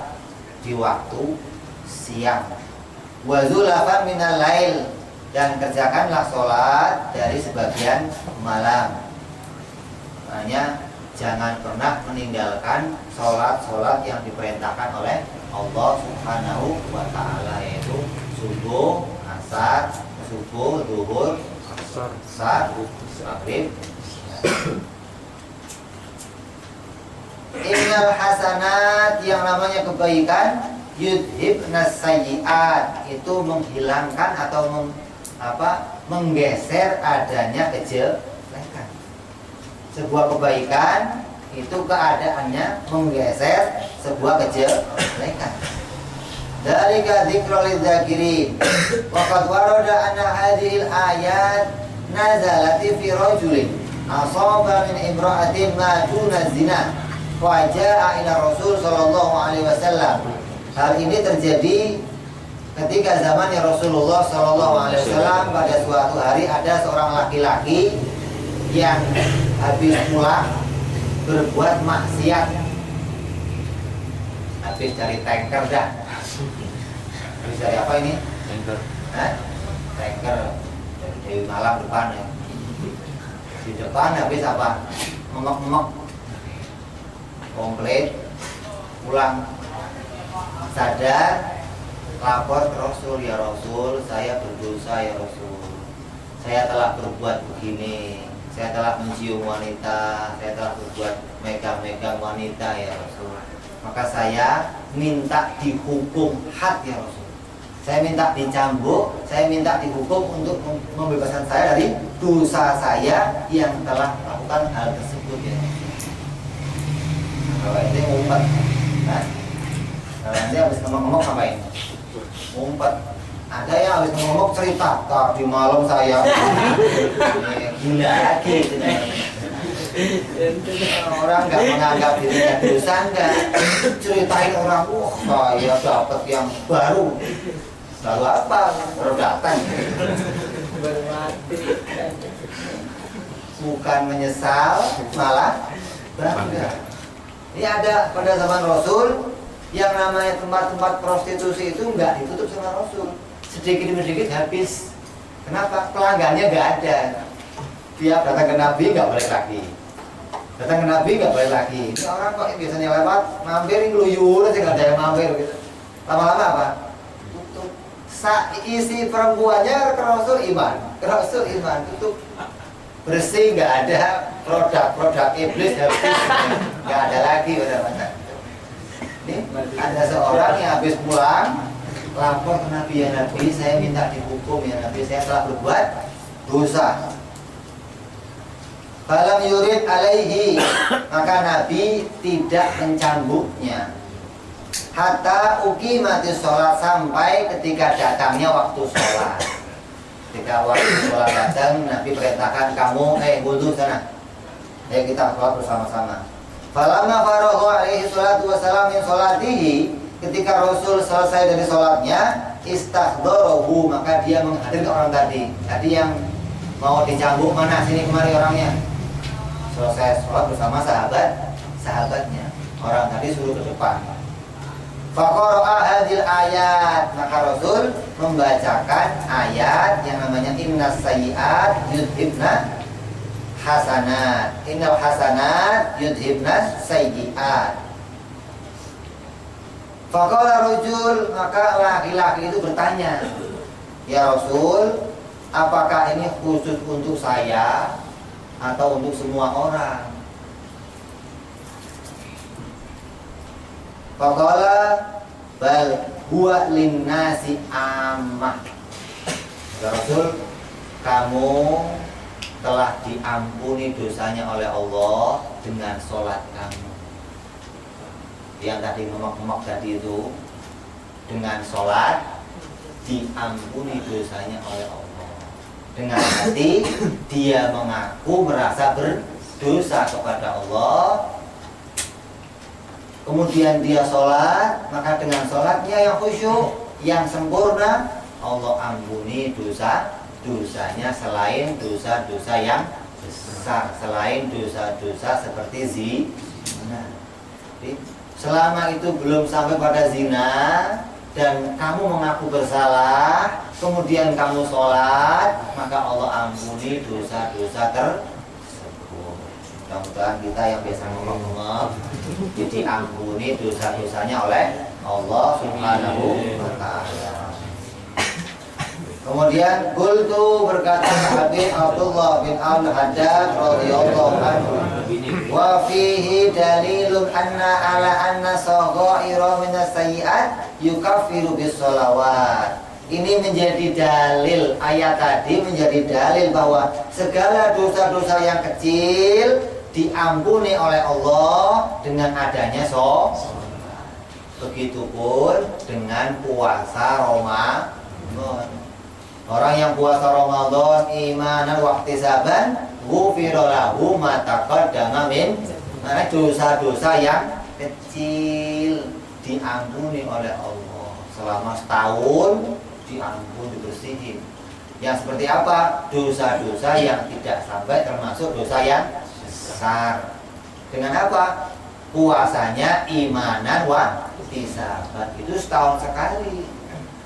di waktu siang. Wa zulafan minal lail, dan kerjakanlah sholat dari sebagian malam. Maknanya jangan pernah meninggalkan sholat-sholat yang diperintahkan oleh Allah Subhanahu wa Ta'ala, yaitu subuh, asar, subuh, zuhur, asar, maghrib. Innal hasanat, yang namanya kebaikan, yudhibnas sayyi'at, itu menghilangkan atau menggeser adanya kejelekan. Sebuah kebaikan itu keadaannya menggeser sebuah kejelekan. Dzalika dzikrul lidzakirin. Wa qad warada anna hadhil ayat nazalat fi rajulin asaba min imra'atin ma duna zina Wajah ila Rasul sallallahu alaihi wasallam. Hal ini terjadi ketika zamannya Rasulullah sallallahu alaihi wasallam. Pada suatu hari ada seorang laki-laki yang habis pulang berbuat maksiat. Habis cari tanker dah. Habis cari apa ini? Tanker. Tanker dari Malang depan ya. Di depan habis apa? Memek-memek. Komplit. Pulang. Sadar, lapor ke Rasul, ya Rasul, saya berdosa ya Rasul. Saya telah berbuat begini. Saya telah mencium wanita, saya telah berbuat megang-megang wanita ya Rasul. Maka saya minta dihukum had ya Rasul. Saya minta dicambuk, saya minta dihukum untuk membebaskan saya dari dosa saya yang telah melakukan hal tersebut ya Rasul. Kalau ini ngumpet, nah, nanti habis ngomong-ngomong ngapain? Ngumpet. Ada yang habis ngomong cerita, tadi malam saya gila lagi. Orang nggak menganggap dirinya dosa, enggak ceritain orang, saya dapat yang baru. Lalu apa? Baru datang. Bukan menyesal, malah bangga. Ini ada pada zaman Rasul yang namanya tempat-tempat prostitusi itu enggak ditutup sama Rasul. Sedikit demi sedikit habis. Kenapa? Pelanggannya enggak ada. Dia datang ke Nabi enggak balik lagi. Datang ke Nabi enggak balik lagi. Ini orang kok biasanya lewat mampir ngeluyur aja enggak ada yang mampir gitu. Lama-lama apa? Tutup. Isi perempuannya ke Rasul iman. Ke Rasul iman tutup. Bersih, nggak ada produk-produk iblis habis, nggak ada lagi udah mana. Ini ada seorang yang habis pulang lapor ke Nabi, ya Nabi saya minta dihukum ya Nabi, saya telah berbuat dosa. Falam yurid alaihi, maka Nabi tidak mencambuknya. Hatta uqimatis sholat, sampai ketika datangnya waktu sholat. Ketika waktu sholat datang, Nabi perintahkan kamu, wudu sana. Ayo kita sholat bersama-sama. Falamma faragha alaihi salatu wassalam min sholatihi, ketika Rasul selesai dari sholatnya, istahdarahu, maka dia menghadirkan orang tadi. Tadi yang mau dicambuk mana, sini kemari orangnya. Selesai sholat bersama sahabatnya. Orang tadi suruh ke depan. Faqara'a hadhil ayat, maka Rasul membacakan ayat yang namanya innas sayyi'at yudhibna hasanat. Innal hasanat yudhibna sayyi'at. Faqala rajul, maka laki-laki itu bertanya, ya Rasul, apakah ini khusus untuk saya atau untuk semua orang? Faqala bal huwa linnasi ammah. Ya Rasul, kamu telah diampuni dosanya oleh Allah dengan sholat kamu. Yang tadi ngemak-ngemak tadi itu, dengan sholat diampuni dosanya oleh Allah. Dengan hati dia mengaku merasa berdosa kepada Allah. Kemudian dia sholat, maka dengan sholatnya yang khusyuk, yang sempurna, Allah ampuni dosanya selain dosa-dosa yang besar, selain dosa-dosa seperti zina. Selama itu belum sampai pada zina dan kamu mengaku bersalah, kemudian kamu sholat, maka Allah ampuni dosa-dosa tersebut. Mudah-mudahan kita yang biasa ngomong-ngomong jadi ampuni dosa-dosanya oleh Allah Subhanahu wa ta'ala. Kemudian qultu, berkata sahabat Abdullah bin Al-Haddad radhiyallahu anhu, wa fihi dalilun anna saghaira minas sayyi'at yukaffiru bis sholawat. Ini menjadi dalil, ayat tadi menjadi dalil bahwa segala dosa-dosa yang kecil diampuni oleh Allah dengan adanya sholat. Begitupun dengan puasa Ramadan. Orang yang puasa Ramadan imanan wa ihtisaban ghufira lahu ma taqaddama min Karena dosa-dosa yang kecil diampuni oleh Allah. Selama setahun diampuni, dibersihin. Yang seperti apa? Dosa-dosa yang tidak sampai termasuk dosa yang besar. Dengan apa? Puasanya imanan wa ihtisaban. Itu setahun sekali.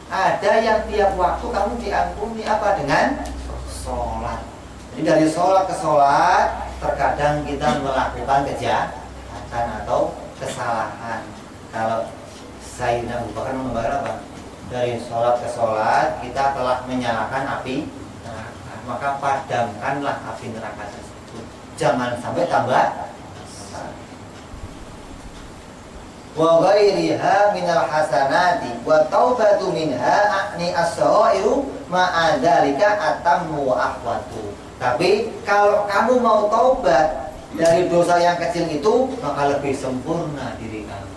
Ada yang tiap waktu kamu diampuni apa? Dengan sholat. Jadi dari sholat ke sholat, terkadang kita melakukan kejahatan atau kesalahan. Kalau Sayyidina Abu Bakar membayar apa? Dari sholat ke sholat kita telah menyalakan api neraka, maka padamkanlah api neraka tersebut. Jangan sampai tambah. Wa ghairiha minal hasanati wa taubatu minha a'ni as-sa'iru ma'adzalika atammu wa ahwatu. Tapi kalau kamu mau taubat dari dosa yang kecil itu, maka lebih sempurna diri kamu.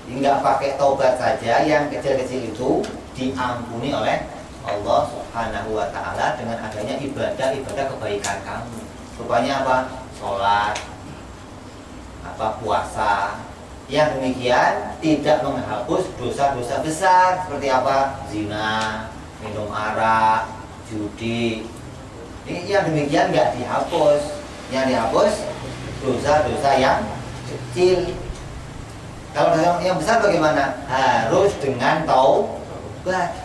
Enggak pakai taubat saja, yang kecil-kecil itu diampuni oleh Allah Subhanahu wa ta'ala dengan adanya ibadah-ibadah kebaikan kamu. Rupanya apa? Sholat, puasa. Yang demikian tidak menghapus dosa-dosa besar seperti apa? Zina, minum arak, judi. Ini yang demikian nggak dihapus. Yang dihapus dosa-dosa yang kecil. Kalau yang besar bagaimana? Harus dengan taubat.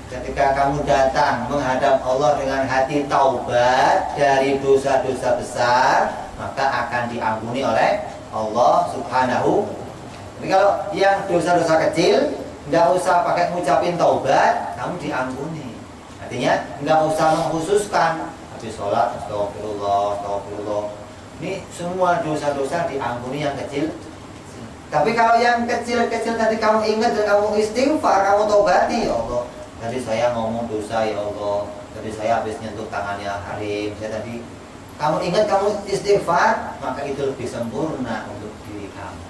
Ketika kamu datang menghadap Allah dengan hati taubat dari dosa-dosa besar, maka akan diampuni oleh Allah Subhanahu. Tapi kalau yang dosa-dosa kecil, nggak usah pakai ngucapin taubat, kamu diampuni. Artinya nggak usah mengkhususkan habis sholat, astagfirullah, astagfirullah. Ini semua dosa-dosa diampuni yang kecil. Tapi kalau yang kecil-kecil tadi kamu ingat dan kamu istighfar, kamu taubati, ya Allah, tadi saya ngomong dosa, ya Allah, tadi saya habis nyentuh tangannya harim, saya tadi, kamu ingat, kamu istighfar, maka itu lebih sempurna untuk diri kamu.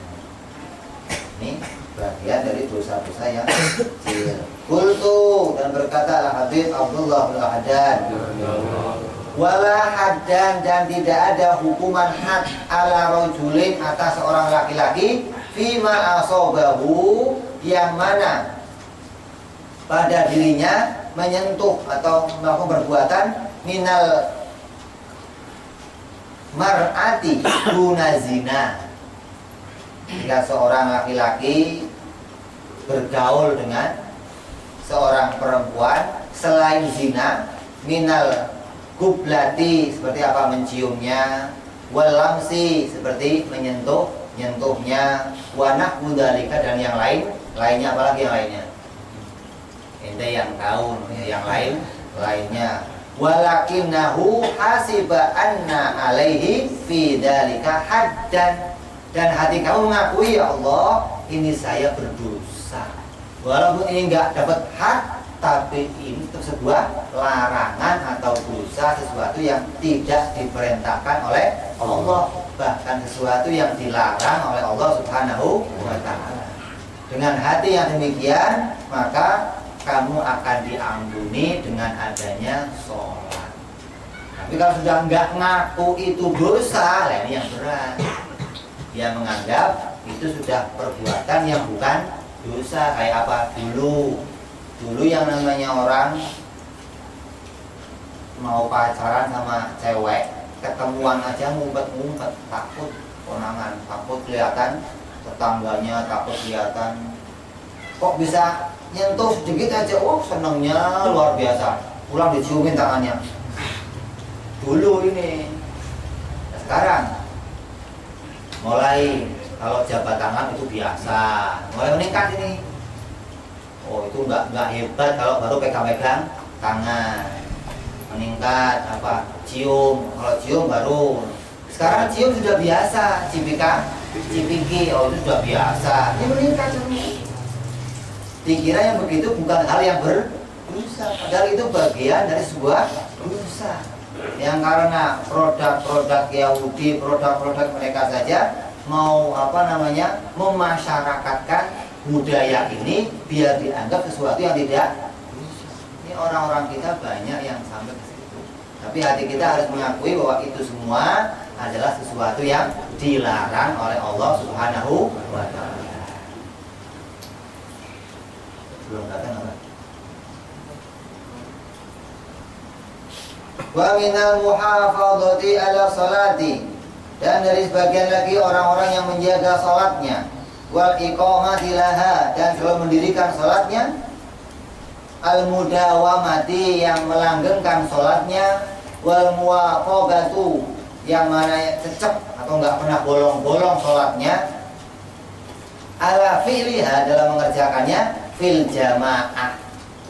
Ini bagian dari dosa-dosa yang kecil. Qultu, dan berkata Habib Abdullah bin Haddad, wala haddan, dan tidak ada hukuman had ala rajulin atas seorang laki-laki fima asobahu, yang mana pada dirinya menyentuh atau melakukan perbuatan minal mar'ati guna zina. Jika seorang laki-laki bergaul dengan seorang perempuan selain zina, minal gublati, seperti apa? Menciumnya, walamsi, seperti nyentuhnya, wanak mudalika, dan yang lainnya, apalagi yang lainnya? Ente yang tahu, yang lainnya. Walakinnahu hasiba anna alaihi fi dzalika haddan, dan hati kamu mengakui, ya Allah, ini saya berdosa. Walaupun ini enggak dapat had, tapi ini sebuah larangan atau dosa, sesuatu yang tidak diperintahkan oleh Allah, bahkan sesuatu yang dilarang oleh Allah Subhanahu wa ta'ala. Dengan hati yang demikian, maka kamu akan diampuni dengan adanya sholat. Tapi kalau sudah enggak ngaku itu dosa, lah ini yang berat. Dia menganggap itu sudah perbuatan yang bukan dosa. Kayak apa? Dulu yang namanya orang mau pacaran sama cewek, ketemuan aja ngumpet-ngumpet, takut konangan, takut kelihatan tetangganya, takut kelihatan. Kok bisa nyentuh sedikit aja, senangnya luar biasa, pulang diciumin tangannya. Dulu ini. Sekarang mulai kalau jabat tangan itu biasa, mulai meningkat ini. Oh, itu enggak hebat kalau baru pegang-pegang tangan. Meningkat apa? Cium. Kalau cium baru. Sekarang cium sudah biasa, cipiki, oh itu sudah biasa. Ini meningkat semua. Dikira yang begitu bukan hal yang berdosa, padahal itu bagian dari sebuah dosa. Yang karena produk-produk Yahudi, produk-produk mereka saja mau memasyarakatkan budaya ini biar dianggap sesuatu yang tidak dosa. Ini orang-orang kita banyak yang sampai ke situ. Tapi hati kita harus mengakui bahwa itu semua adalah sesuatu yang dilarang oleh Allah Subhanahu wa ta'ala. Belum datang apa? Wa minal muhafadzati ala salati, dan dari sebagian lagi orang-orang yang menjaga salatnya, wal iqamati laha, dan selalu mendirikan salatnya, al mudawamati, yang melanggengkan salatnya, wal muwafaqatu, yang mana cecep atau enggak pernah bolong-bolong salatnya, ala fi'liha, dalam mengerjakannya, fil jamaah,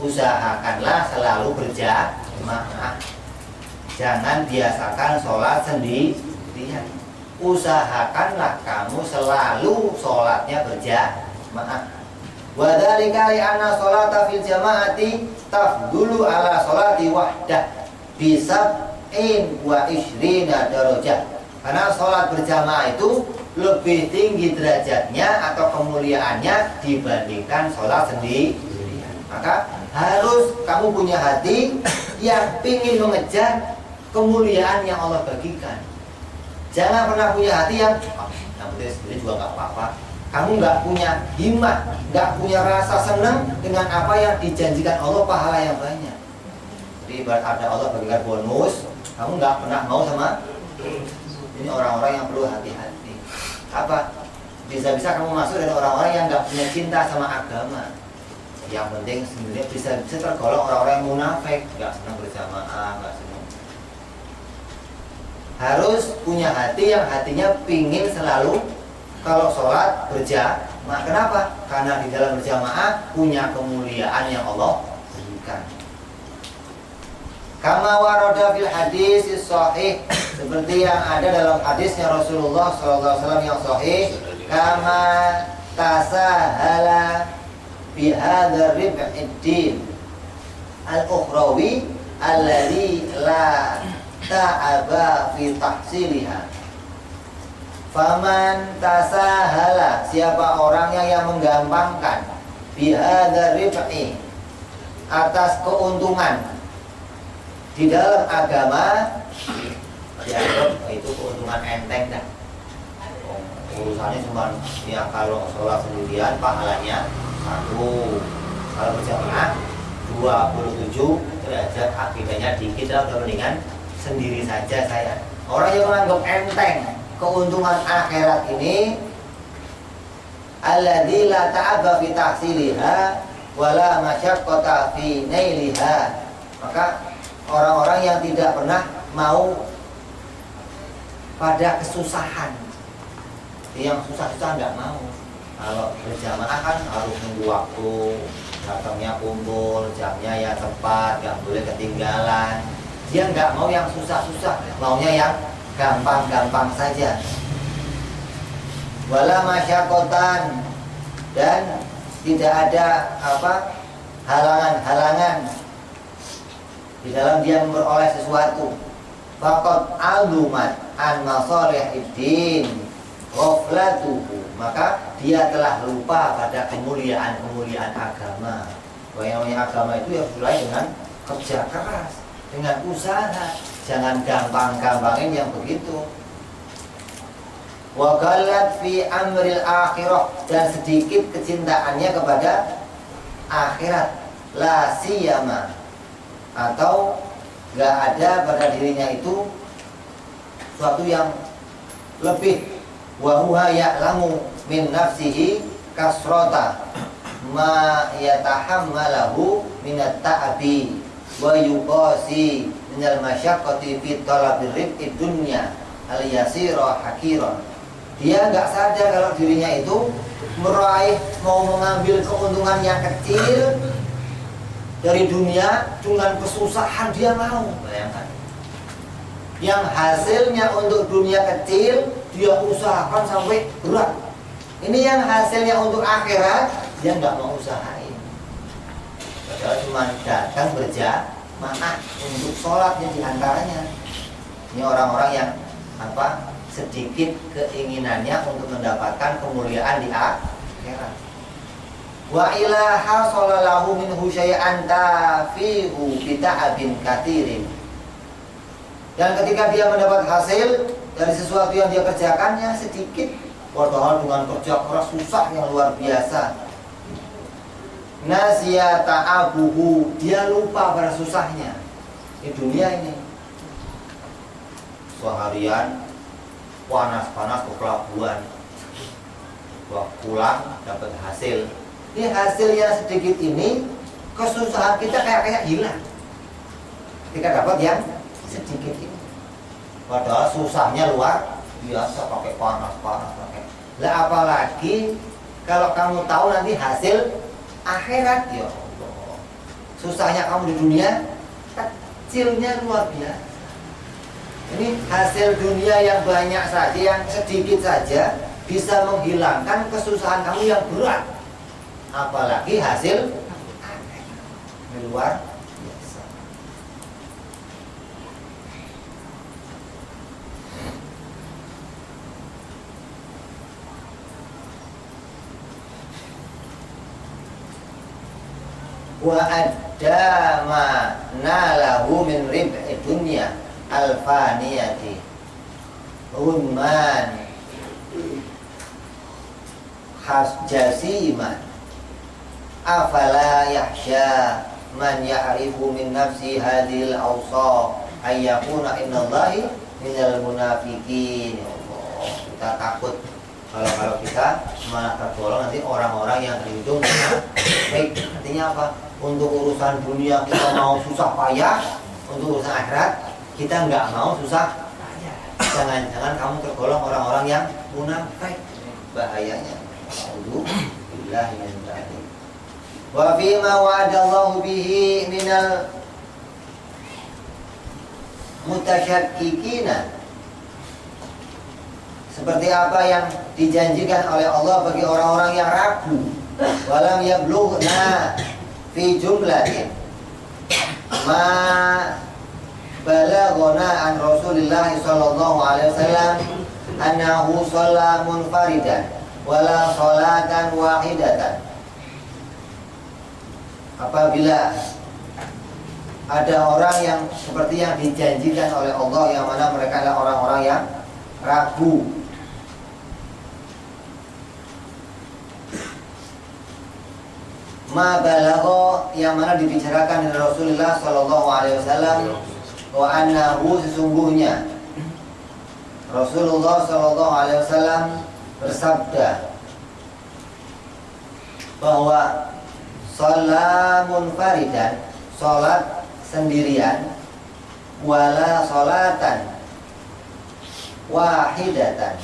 usahakanlah selalu berjamaah. Jangan biasakan sholat sendirian. Usahakanlah kamu selalu sholatnya berjamaah. Wa dzalika li anna sholata fil jamaati tafdulu ala sholati wahdah bisab'in wa ishrina darajah. Karena sholat berjamaah itu lebih tinggi derajatnya atau kemuliaannya dibandingkan sholat sendirian. Maka harus kamu punya hati yang ingin mengejar kemuliaan yang Allah bagikan. Jangan pernah punya hati yang penting sendiri juga nggak apa-apa. Kamu nggak punya himmah, nggak punya rasa senang dengan apa yang dijanjikan Allah, pahala yang banyak. Jadi ibarat ada Allah bagikan bonus, kamu nggak pernah mau sama. Ini orang-orang yang perlu hati-hati. Apa? Bisa-bisa kamu masuk dari orang-orang yang nggak punya cinta sama agama. Yang penting sebenarnya bisa tergolong orang-orang yang munafik, nggak senang berjamaah, nggak senang. Harus punya hati yang hatinya pingin selalu kalau sholat berjamaah. Kenapa? Karena di dalam berjamaah punya kemuliaan yang Allah berikan. Kama warada fil hadis sahih, seperti yang ada dalam hadisnya Rasulullah SAW yang sahih, kama tasahala bi hadzal rib'id din al-ukhrawi alladhi la ta'aba fi tahsiliha. Faman tasahala, siapa orangnya yang menggampangkan bi hadzal rib'i, atas keuntungan di dalam agama, dianggap itu keuntungan enteng dah. Urusannya cuma ya kalau sholat sendirian pahalanya 1, kalau berjamaah 27 derajat, akibahnya dikit lah, udah mendingan sendiri saja saya. Orang yang menganggap enteng keuntungan akhirat ini, alladzi la ta'aba fi tahsiliha wala masyaqqata fi nailiha, maka orang-orang yang tidak pernah mau pada kesusahan, yang susah-susah nggak mau. Kalau berjamaah kan harus nunggu waktu, datangnya kumpul, jamnya ya tepat, nggak boleh ketinggalan. Dia nggak mau yang susah-susah, maunya yang gampang-gampang saja. Wala masyakotan, dan tidak ada halangan-halangan di dalam dia memperoleh sesuatu. Faqad alumat an masalihiddin ghaflatuhu, maka dia telah lupa pada kemuliaan-kemuliaan agama. Bahwa yang namanya agama itu ya mulai dengan kerja keras, dengan usaha, jangan gampang-gampangin yang begitu. Wa ghalat fi amril akhirah, dan sedikit kecintaannya kepada akhirat, la siyama, atau nggak ada pada dirinya itu suatu yang lebih, wa huwa ya'lamu min nafsihi kasrata ma yatahammalahu minat ta'abi wa yuqasi minal masyaqqati fi talabir rizqid dunya al yasira hakiran. Dia nggak sadar kalau dirinya itu mau mengambil keuntungan yang kecil dari dunia dengan kesusahan, dia mau. Bayangkan, yang hasilnya untuk dunia kecil dia usahakan sampai berat. Ini yang hasilnya untuk akhirat, dia nggak mau usahain. Padahal cuma datang berjamaah untuk sholat diantaranya. Ini orang-orang yang sedikit keinginannya untuk mendapatkan kemuliaan di akhirat. Wa ilaha sallallahu minhu syai'an tafihu bita'abin katirin, dan ketika dia mendapat hasil dari sesuatu yang dia kerjakannya sedikit, padahal dengan kerja keras susah yang luar biasa. Nasiya ta'abuhu, dia lupa pada susahnya di dunia ini. Seharian panas-panas ke pelabuhan, pulang dapat hasil. Ini hasil yang sedikit ini, kesusahan kita kayak hilang ketika dapat yang sedikit ini. Padahal susahnya luar biasa, pakai panas-panas pakai. Lah apalagi kalau kamu tahu nanti hasil akhirat, ya Allah. Susahnya kamu di dunia, kecilnya luar biasa. Ini hasil dunia yang banyak saja, yang sedikit saja bisa menghilangkan kesusahan kamu yang berat. Apalagi hasil luar biasa. Wa adda ma nalahu min rib'i dunya alfaniyati unman khas jasiman afala yahsya man ya'rifu min nafsi hadhil awsaf ayyakuna innallahi minal munafiqin. Ya Allah, kita takut kalau kita malah tergolong nanti orang-orang yang terhitung baik. Artinya apa? Untuk urusan dunia kita mau susah payah, untuk urusan akhirat kita nggak mau susah payah. Jangan-jangan kamu tergolong orang-orang yang munafik. Bahayanya. Alhamdulillah min dzalik. Wa fima wa'adallahu bihi minal mutasyakikina, seperti apa yang dijanjikan oleh Allah bagi orang-orang yang ragu. Walam yablughna fi jumlatin ma balaghana an Rasulillah sallallahu alaihi wasallam annahu shalla munfaridan wala sholatan wahidatan. Apabila ada orang yang seperti yang dijanjikan oleh Allah, yang mana mereka adalah orang-orang yang ragu, ma balagho, yang mana dibicarakan dari Rasulullah sallallahu alaihi wasallam, wa annahu, sesungguhnya Rasulullah sallallahu alaihi wasallam bersabda bahwa sholat munfaridan, sholat sendirian, wala sholatan wahidatan,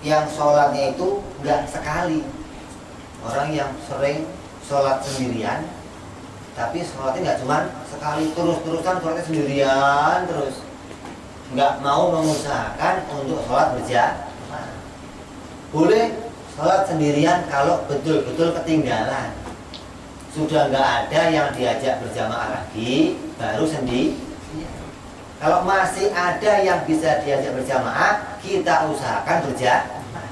yang sholatnya itu enggak sekali. Orang yang sering sholat sendirian, tapi sholatnya nggak cuma sekali, terus-terusan sholatnya sendirian terus, nggak mau mengusahakan untuk sholat berjamaah. Boleh sholat sendirian kalau betul-betul ketinggalan, sudah nggak ada yang diajak berjamaah lagi, baru sendiri. Kalau masih ada yang bisa diajak berjamaah, kita usahakan berjamaah,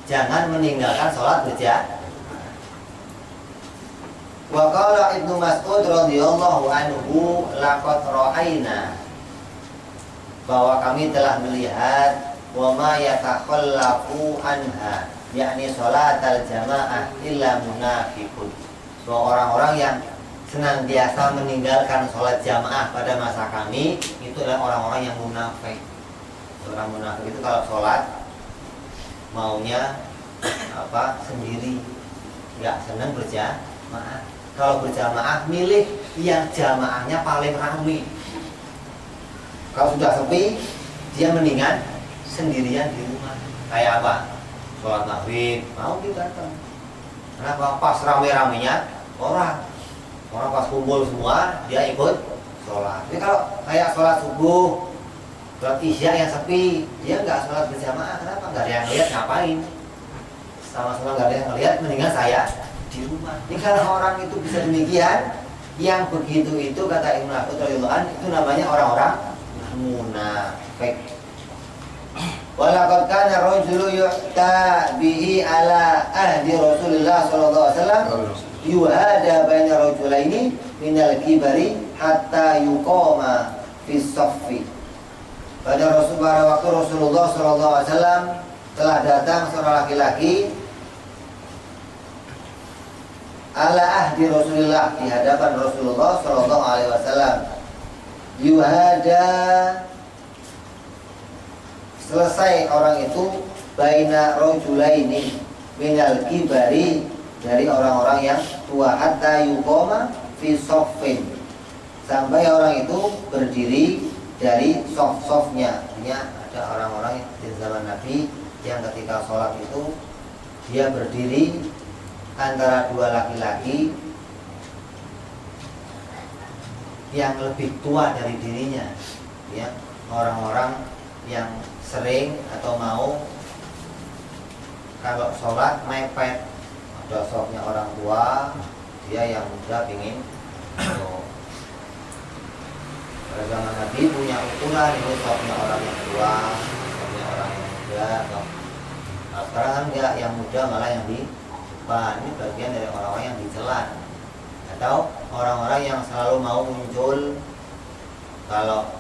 jangan meninggalkan sholat berjamaah. Wa qala Ibnu Mas'ud radhiyallahu anhu laqad ra'ayna, bahwa kami telah melihat, wa ma yatakhallafu anha, yakni sholatal jamaah illa munafiqun, bahwa orang-orang yang senantiasa meninggalkan sholat jamaah pada masa kami itu adalah orang-orang yang munafik. Orang munafik itu kalau sholat maunya sendiri, nggak senang berjamaah. Kalau berjamaah milih yang jamaahnya paling ramai. Kalau sudah sepi, dia mendingan sendirian di rumah. Kayak apa? Sholat maghrib mau kita datang. Kenapa? Pas rame-ramenya orang pas kumpul semua, dia ikut sholat. Jadi kalau kayak sholat subuh, sholat isya yang sepi, dia nggak sholat berjamaah. Kenapa? Nggak ada yang lihat, ngapain? Sama-sama nggak ada yang lihat, mendingan saya di rumah. Ini kalau orang itu bisa demikian, yang begitu itu kata Ibnu Mas'ud radhiyallahu anhu, itu namanya orang-orang munafik. Walaqad kana rajulu yu'ta bihi ala ahdi Rasulillah sallallahu alaihi wasallam yuhada baina rajulaini minal kibari hatta yuqama fi saffi pada waktu Rasulullah SAW telah datang seorang laki-laki ala ahdi Rasulullah, di hadapan Rasulullah SAW. Yuhada, selesai orang itu, baina rajulaini minal kibari, dari orang-orang yang tua, hatta yuqama fi soffin, sampai orang itu berdiri dari sof-sofnya. Artinya ada orang-orang di zaman Nabi yang ketika sholat itu dia berdiri antara dua laki-laki yang lebih tua dari dirinya, ya, orang-orang yang sering atau mau kalau sholat mepet, ada sofnya orang tua, dia yang muda pingin pada zaman Nabi punya ukuran, ini sofnya orang yang tua, sofnya orang yang muda. Nah, sekarang kan enggak, yang muda malah yang di depan. Ini bagian dari orang-orang yang dicelan, atau orang-orang yang selalu mau muncul kalau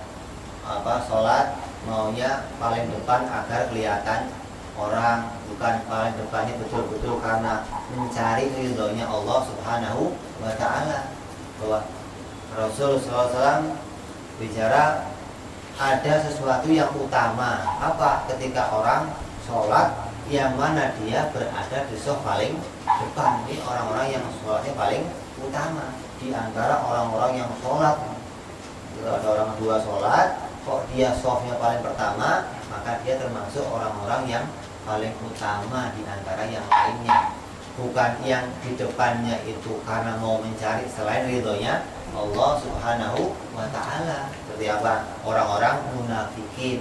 sholat maunya paling depan agar kelihatan orang, bukan paling depannya betul-betul karena mencari ridhonya Allah Subhanahu wa Ta'ala. Bahwa Rasul SAW bicara ada sesuatu yang utama, apa? Ketika orang sholat yang mana dia berada di sof paling depan. Ini orang-orang yang sholatnya paling utama di antara orang-orang yang sholat. Kalau ada orang dua sholat, kok dia softnya paling pertama, maka dia termasuk orang-orang yang paling utama di antara yang lainnya. Bukan yang di depannya itu karena mau mencari selain ridhonya Allah Subhanahu wa Ta'ala. Seperti apa? Orang-orang munafikin,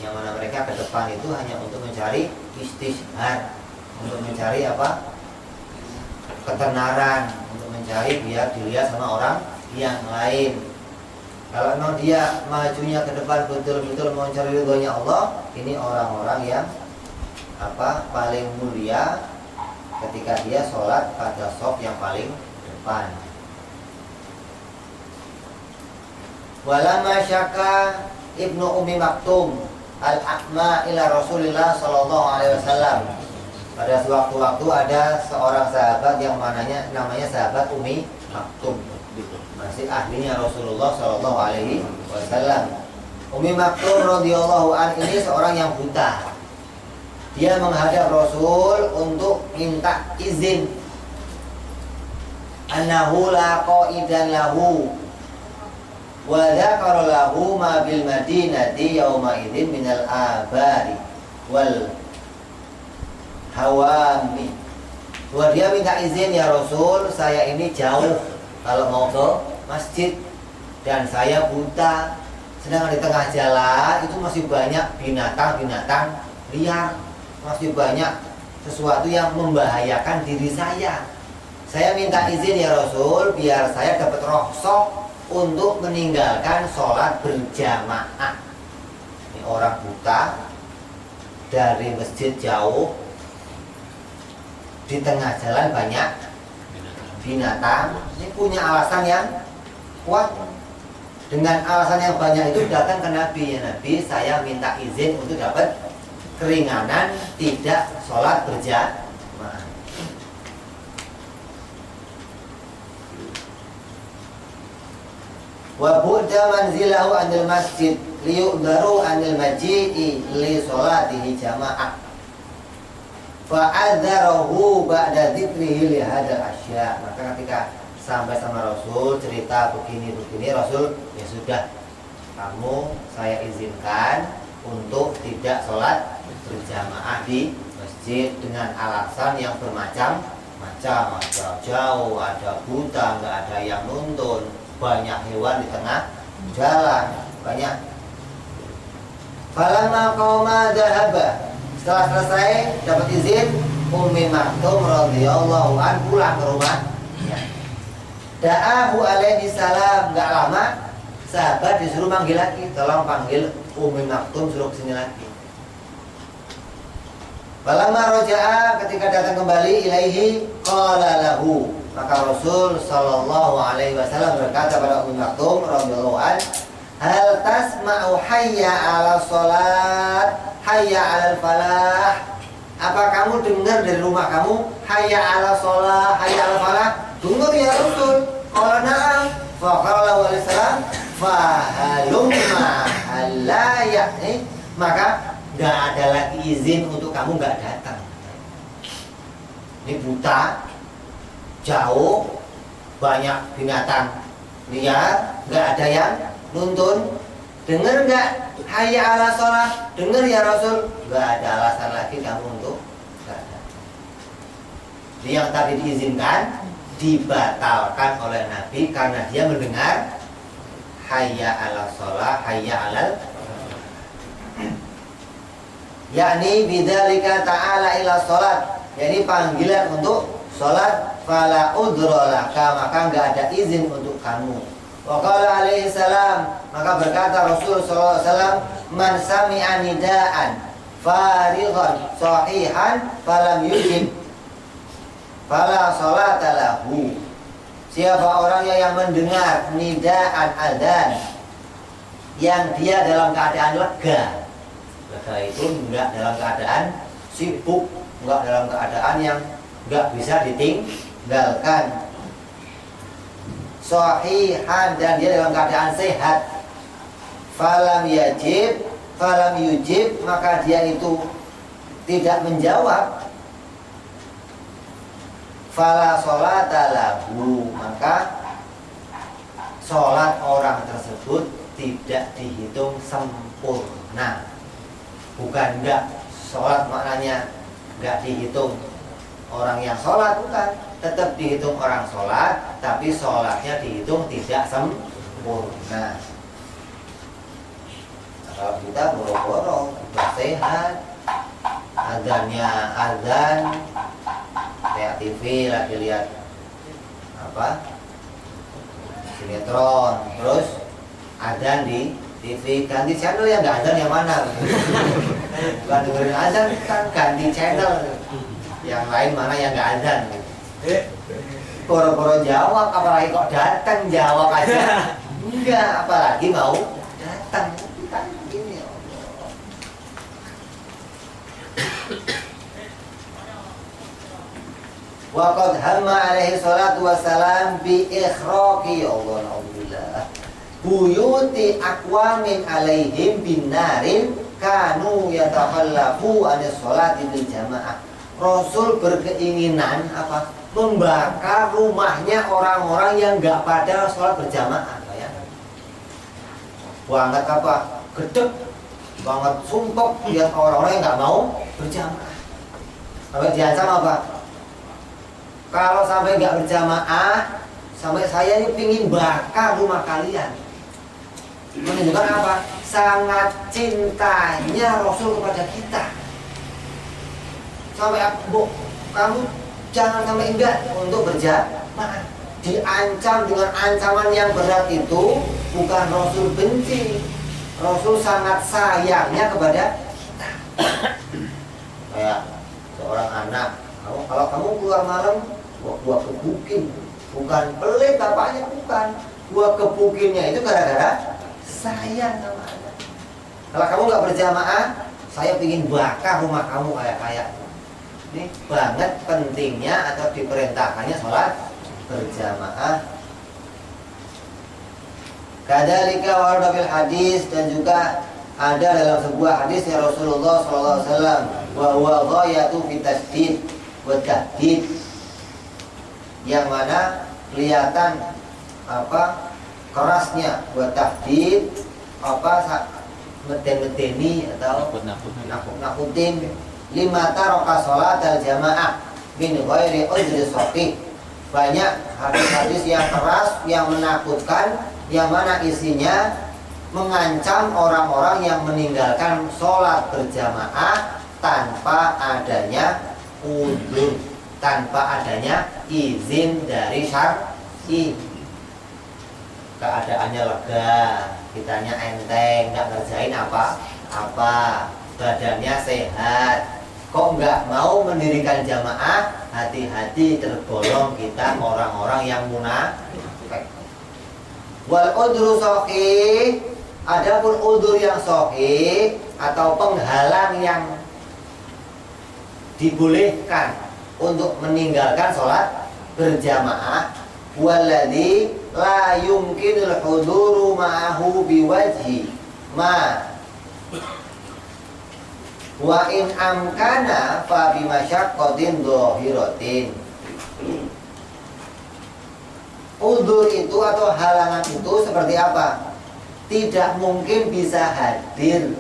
yang mana mereka ke depan itu hanya untuk mencari istishhar, untuk mencari apa? Ketenaran, untuk mencari biar dilihat sama orang yang lain. Kalau memang dia majunya ke depan betul-betul mau mencari ridhonya Allah, ini orang-orang yang paling mulia ketika dia sholat pada shaf yang paling depan. Walamma syaka Ibnu Ummi Maktum al-A'ma ila Rasulillah sallallahu alaihi wasallam. Pada sewaktu-waktu ada seorang sahabat yang namanya sahabat Ummi Maktum, masih ahlinya Rasulullah sallallahu alaihi wasallam. Ummi Maktum radhiyallahu an ini seorang yang buta. Dia menghadap Rasul untuk minta izin annahu la qaidan lahu wa dzakara lahu ma bil madinati yauma idzin minal abari wal hawami. Wah, dia minta izin, ya Rasul, saya ini jauh kalau mau ke masjid dan saya buta, sedangkan di tengah jalan itu masih banyak binatang-binatang liar, masih banyak sesuatu yang membahayakan diri saya. Saya minta izin, ya Rasul, biar saya dapat rukhsah untuk meninggalkan sholat berjamaah. Ini orang buta dari masjid jauh, di tengah jalan banyak binatang. Ini punya alasan yang kuat. Dengan alasan yang banyak itu datang ke Nabi, ya Nabi, saya minta izin untuk dapat keringanan tidak sholat berjamaah. Wa bu'da manzilahu anil masjid liyu'daru anil maji'i li sholatihi jamaah. Fa'adzarahu ba'da dzikrihi li hadzal asya. Maka ketika sampai sama Rasul cerita begini-begini, Rasul, ya sudah, kamu saya izinkan untuk tidak sholat berjamaah di masjid dengan alasan yang bermacam-macam. Ada jauh, ada buta, nggak ada yang nuntun, banyak hewan di tengah jalan, banyak. Falamma qauma dhahaba, setelah selesai dapat izin, Ummi Maktum radhiyallahu an pulang ke rumah. Da'ahu alaihi salam, nggak lama sahabat disuruh manggil lagi, tolong panggil Ummi Maktum, suruh kesini lagi. Falamma raja'a, ketika datang kembali, ilaihi qala lahu, maka Rasul sallallahu alaihi wasallam berkata pada Ummi Maktum radhiyallahu an, Hal tasma'u hayya 'ala sholat, hayya 'alal falah. Apa kamu dengar dari rumah kamu hayya 'ala sholat, hayya 'alal falah? Dengar ya Rasul. Qala na'am. Fa qala alaihi salam fa halumma alla ya'ni, maka enggak ada lagi izin untuk kamu enggak datang. Ini buta, jauh, banyak binatang liar, enggak ada yang nuntun. Dengar enggak hayya 'ala sholat? Dengar ya Rasul. Enggak ada alasan lagi kamu untuk enggak datang. Yang tadi diizinkan dibatalkan oleh Nabi karena dia mendengar hayya 'ala sholat, hayya 'alal, yakni bidzalika ta'ala ila sholat, yakni panggilan untuk sholat. Fala udrolaka, maka enggak ada izin untuk kamu. Wa qala alaihi salam, maka berkata Rasul sallallahu alaihi wasallam, man sami'a nidaan farighan sahihan falam yujib fala sholata lahu. Siapa orangnya yang mendengar nidaan adzan yang dia dalam keadaan lega, lega itu enggak dalam keadaan sibuk, enggak dalam keadaan yang enggak bisa ditinggalkan, sahihan, dan dia dalam keadaan sehat, falam yujib, maka dia itu tidak menjawab, fala sholata lahu, maka sholat orang tersebut tidak dihitung sempurna. Bukan enggak, sholat maknanya enggak dihitung orang yang sholat, bukan, tetap dihitung orang sholat, tapi sholatnya dihitung tidak sempurna. Nah, kalau kita boro-boro udah sehat, azannya azan, lihat TV lagi, lihat apa, sinetron, terus azan di TV, ganti channel, yang nggak azan yang mana? Bukan dengerin azan, kan ganti channel yang lain, mana yang nggak azan. Boro-boro jawab, apalagi kok datang jawab aja enggak, apalagi mau datang. Kan gini ya Allah. Wa qad hamma alaihi salatu wassalam bi ikhraqi, ya Allah, alhamdulillah, buyuti aqwamin alaihim bin narin kanu yatakhallafu anis sholati bil jamaah. Rasul berkeinginan apa? Membakar rumahnya orang-orang yang enggak pada sholat berjamaah, ya. Banget apa? Gedek banget, sumpek lihat orang-orang yang enggak mau berjamaah. Sampai diancam apa? Kalau sampai enggak berjamaah, sampai saya ini pingin bakar rumah kalian. Menunjukkan apa? Sangat cintanya Rasul kepada kita. Sampai bu, kamu jangan sampai enggak untuk berjamaah. Diancam dengan ancaman yang berat itu bukan Rasul benci, Rasul sangat sayangnya kepada kita. Kayak seorang anak, kalau kamu keluar malam, gua kebukin, bukan pelit bapaknya, bukan, gua kebukinnya itu gara-gara sayang sama anak. Kalau kamu nggak berjamaah, saya ingin bakar rumah kamu kayak. Ini banget pentingnya atau diperintahkannya sholat berjamaah. Kadzalika warada fil hadis, dan juga ada dalam sebuah hadis ya Rasulullah sallallahu alaihi wasallam, wa huwa ghayatu fi tasdid wa tahdid, yang mana kelihatan apa kerasnya, wa tahdid apa meten-meteni atau nakut-nakutin, lima taroka sholat al jamaah min ghairi uzri sahih. Banyak hadis-hadis yang keras, yang menakutkan, yang mana isinya mengancam orang-orang yang meninggalkan sholat berjamaah tanpa adanya uzur, tanpa adanya izin dari syar'i. Keadaannya lega, kitanya enteng, nggak ngerjain apa-apa, badannya sehat, kok nggak mau mendirikan jamaah, hati-hati tergolong kita orang-orang yang munafik. Wal udru sahih, Adapun udzur yang sahih atau penghalang yang dibolehkan untuk meninggalkan sholat berjamaah, walladzi la yumkinul huduru ma'ahu biwajhi ma wa in amkana fa bimasyaqqatin dhahiratin. Udzur itu atau halangan itu seperti apa? Tidak mungkin bisa hadir.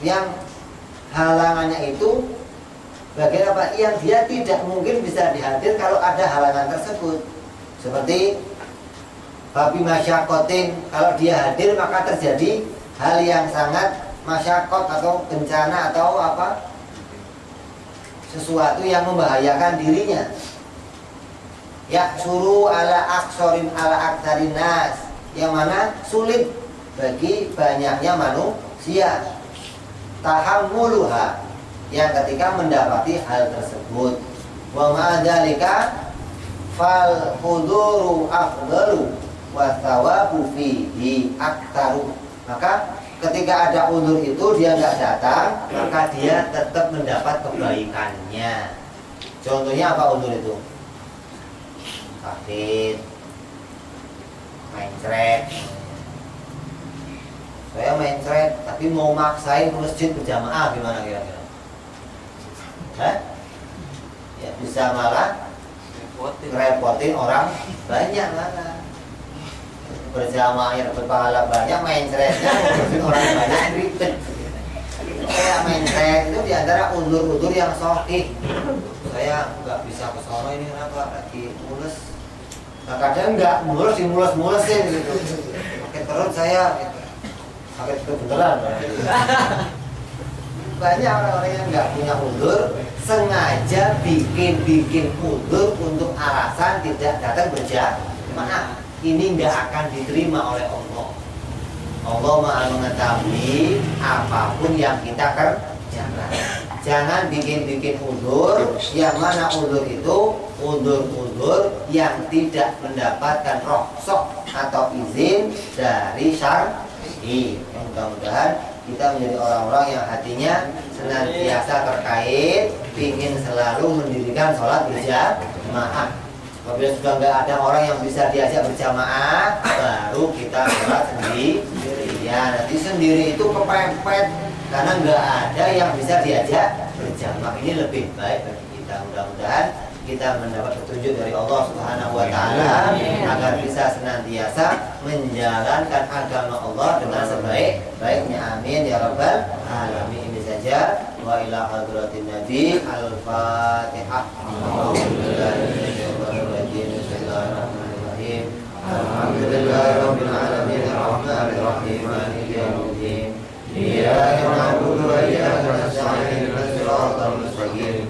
Yang halangannya itu bagian apa? Yang dia tidak mungkin bisa dihadir kalau ada halangan tersebut. Seperti babi masyakotin, kalau dia hadir maka terjadi hal yang sangat masyakot atau bencana atau apa, sesuatu yang membahayakan dirinya. Ya suruh ala aksorin ala aktarinas, yang mana sulit bagi banyaknya manusia. Tahammuluha, yang ketika mendapati hal tersebut. Wa ma'adzalika fal huduru afdalu wa thawabu fihi aktaru. Maka ketika ada udzur itu dia nggak datang, maka dia tetap mendapat kebaikannya. Contohnya apa udzur itu? Sakit, main cret. Saya main cret tapi mau maksain ke masjid berjamaah, gimana kira-kira? Ya bisa malah ngerepotin orang banyak malah. Berjamaah yang berpahala banyak, main cretnya ngurusin orang banyak ribet. Kayak main cret itu diantara udzur-udzur yang sahih. Saya nggak bisa ke sono ini kenapa? Lagi mules. Nah kadang nggak mulus, dimulus-mulusin gitu. Sakit perut saya, gitu. Sakit perut beneran. Banyak orang-orang yang nggak punya udzur sengaja bikin udzur untuk alasan tidak datang berjamaah. Ini nggak akan diterima oleh Allah. Allah Maha mengetahui apapun yang kita kerjakan. Jangan bikin udzur yang mana udzur itu udzur yang tidak mendapatkan rukhsah atau izin dari syar'i. Mudah-mudahan kita menjadi orang-orang yang hatinya senantiasa terkait, ingin selalu mendirikan sholat berjamaah. Apabila sudah nggak ada orang yang bisa diajak berjamaah, baru kita sholat sendiri. Ya nanti sendiri itu kepepet karena nggak ada yang bisa diajak berjamaah. Ini lebih baik bagi kita. Mudah-mudahan kita mendapat petunjuk dari Allah Subhanahu wa Ta'ala agar bisa senantiasa menjalankan agama Allah dengan sebaik-baiknya. Amin ya rabbal alamin. Ini saja. Wa ila hadratin Nabi al-Fatihah. Bismillahirrahmanirrahim. Alhamdulillahirabbil alamin arrahmanir rahim maliki yaumiddin. Iyyaka na'budu wa iyyaka nasta'in ihdinas siratal mustaqim.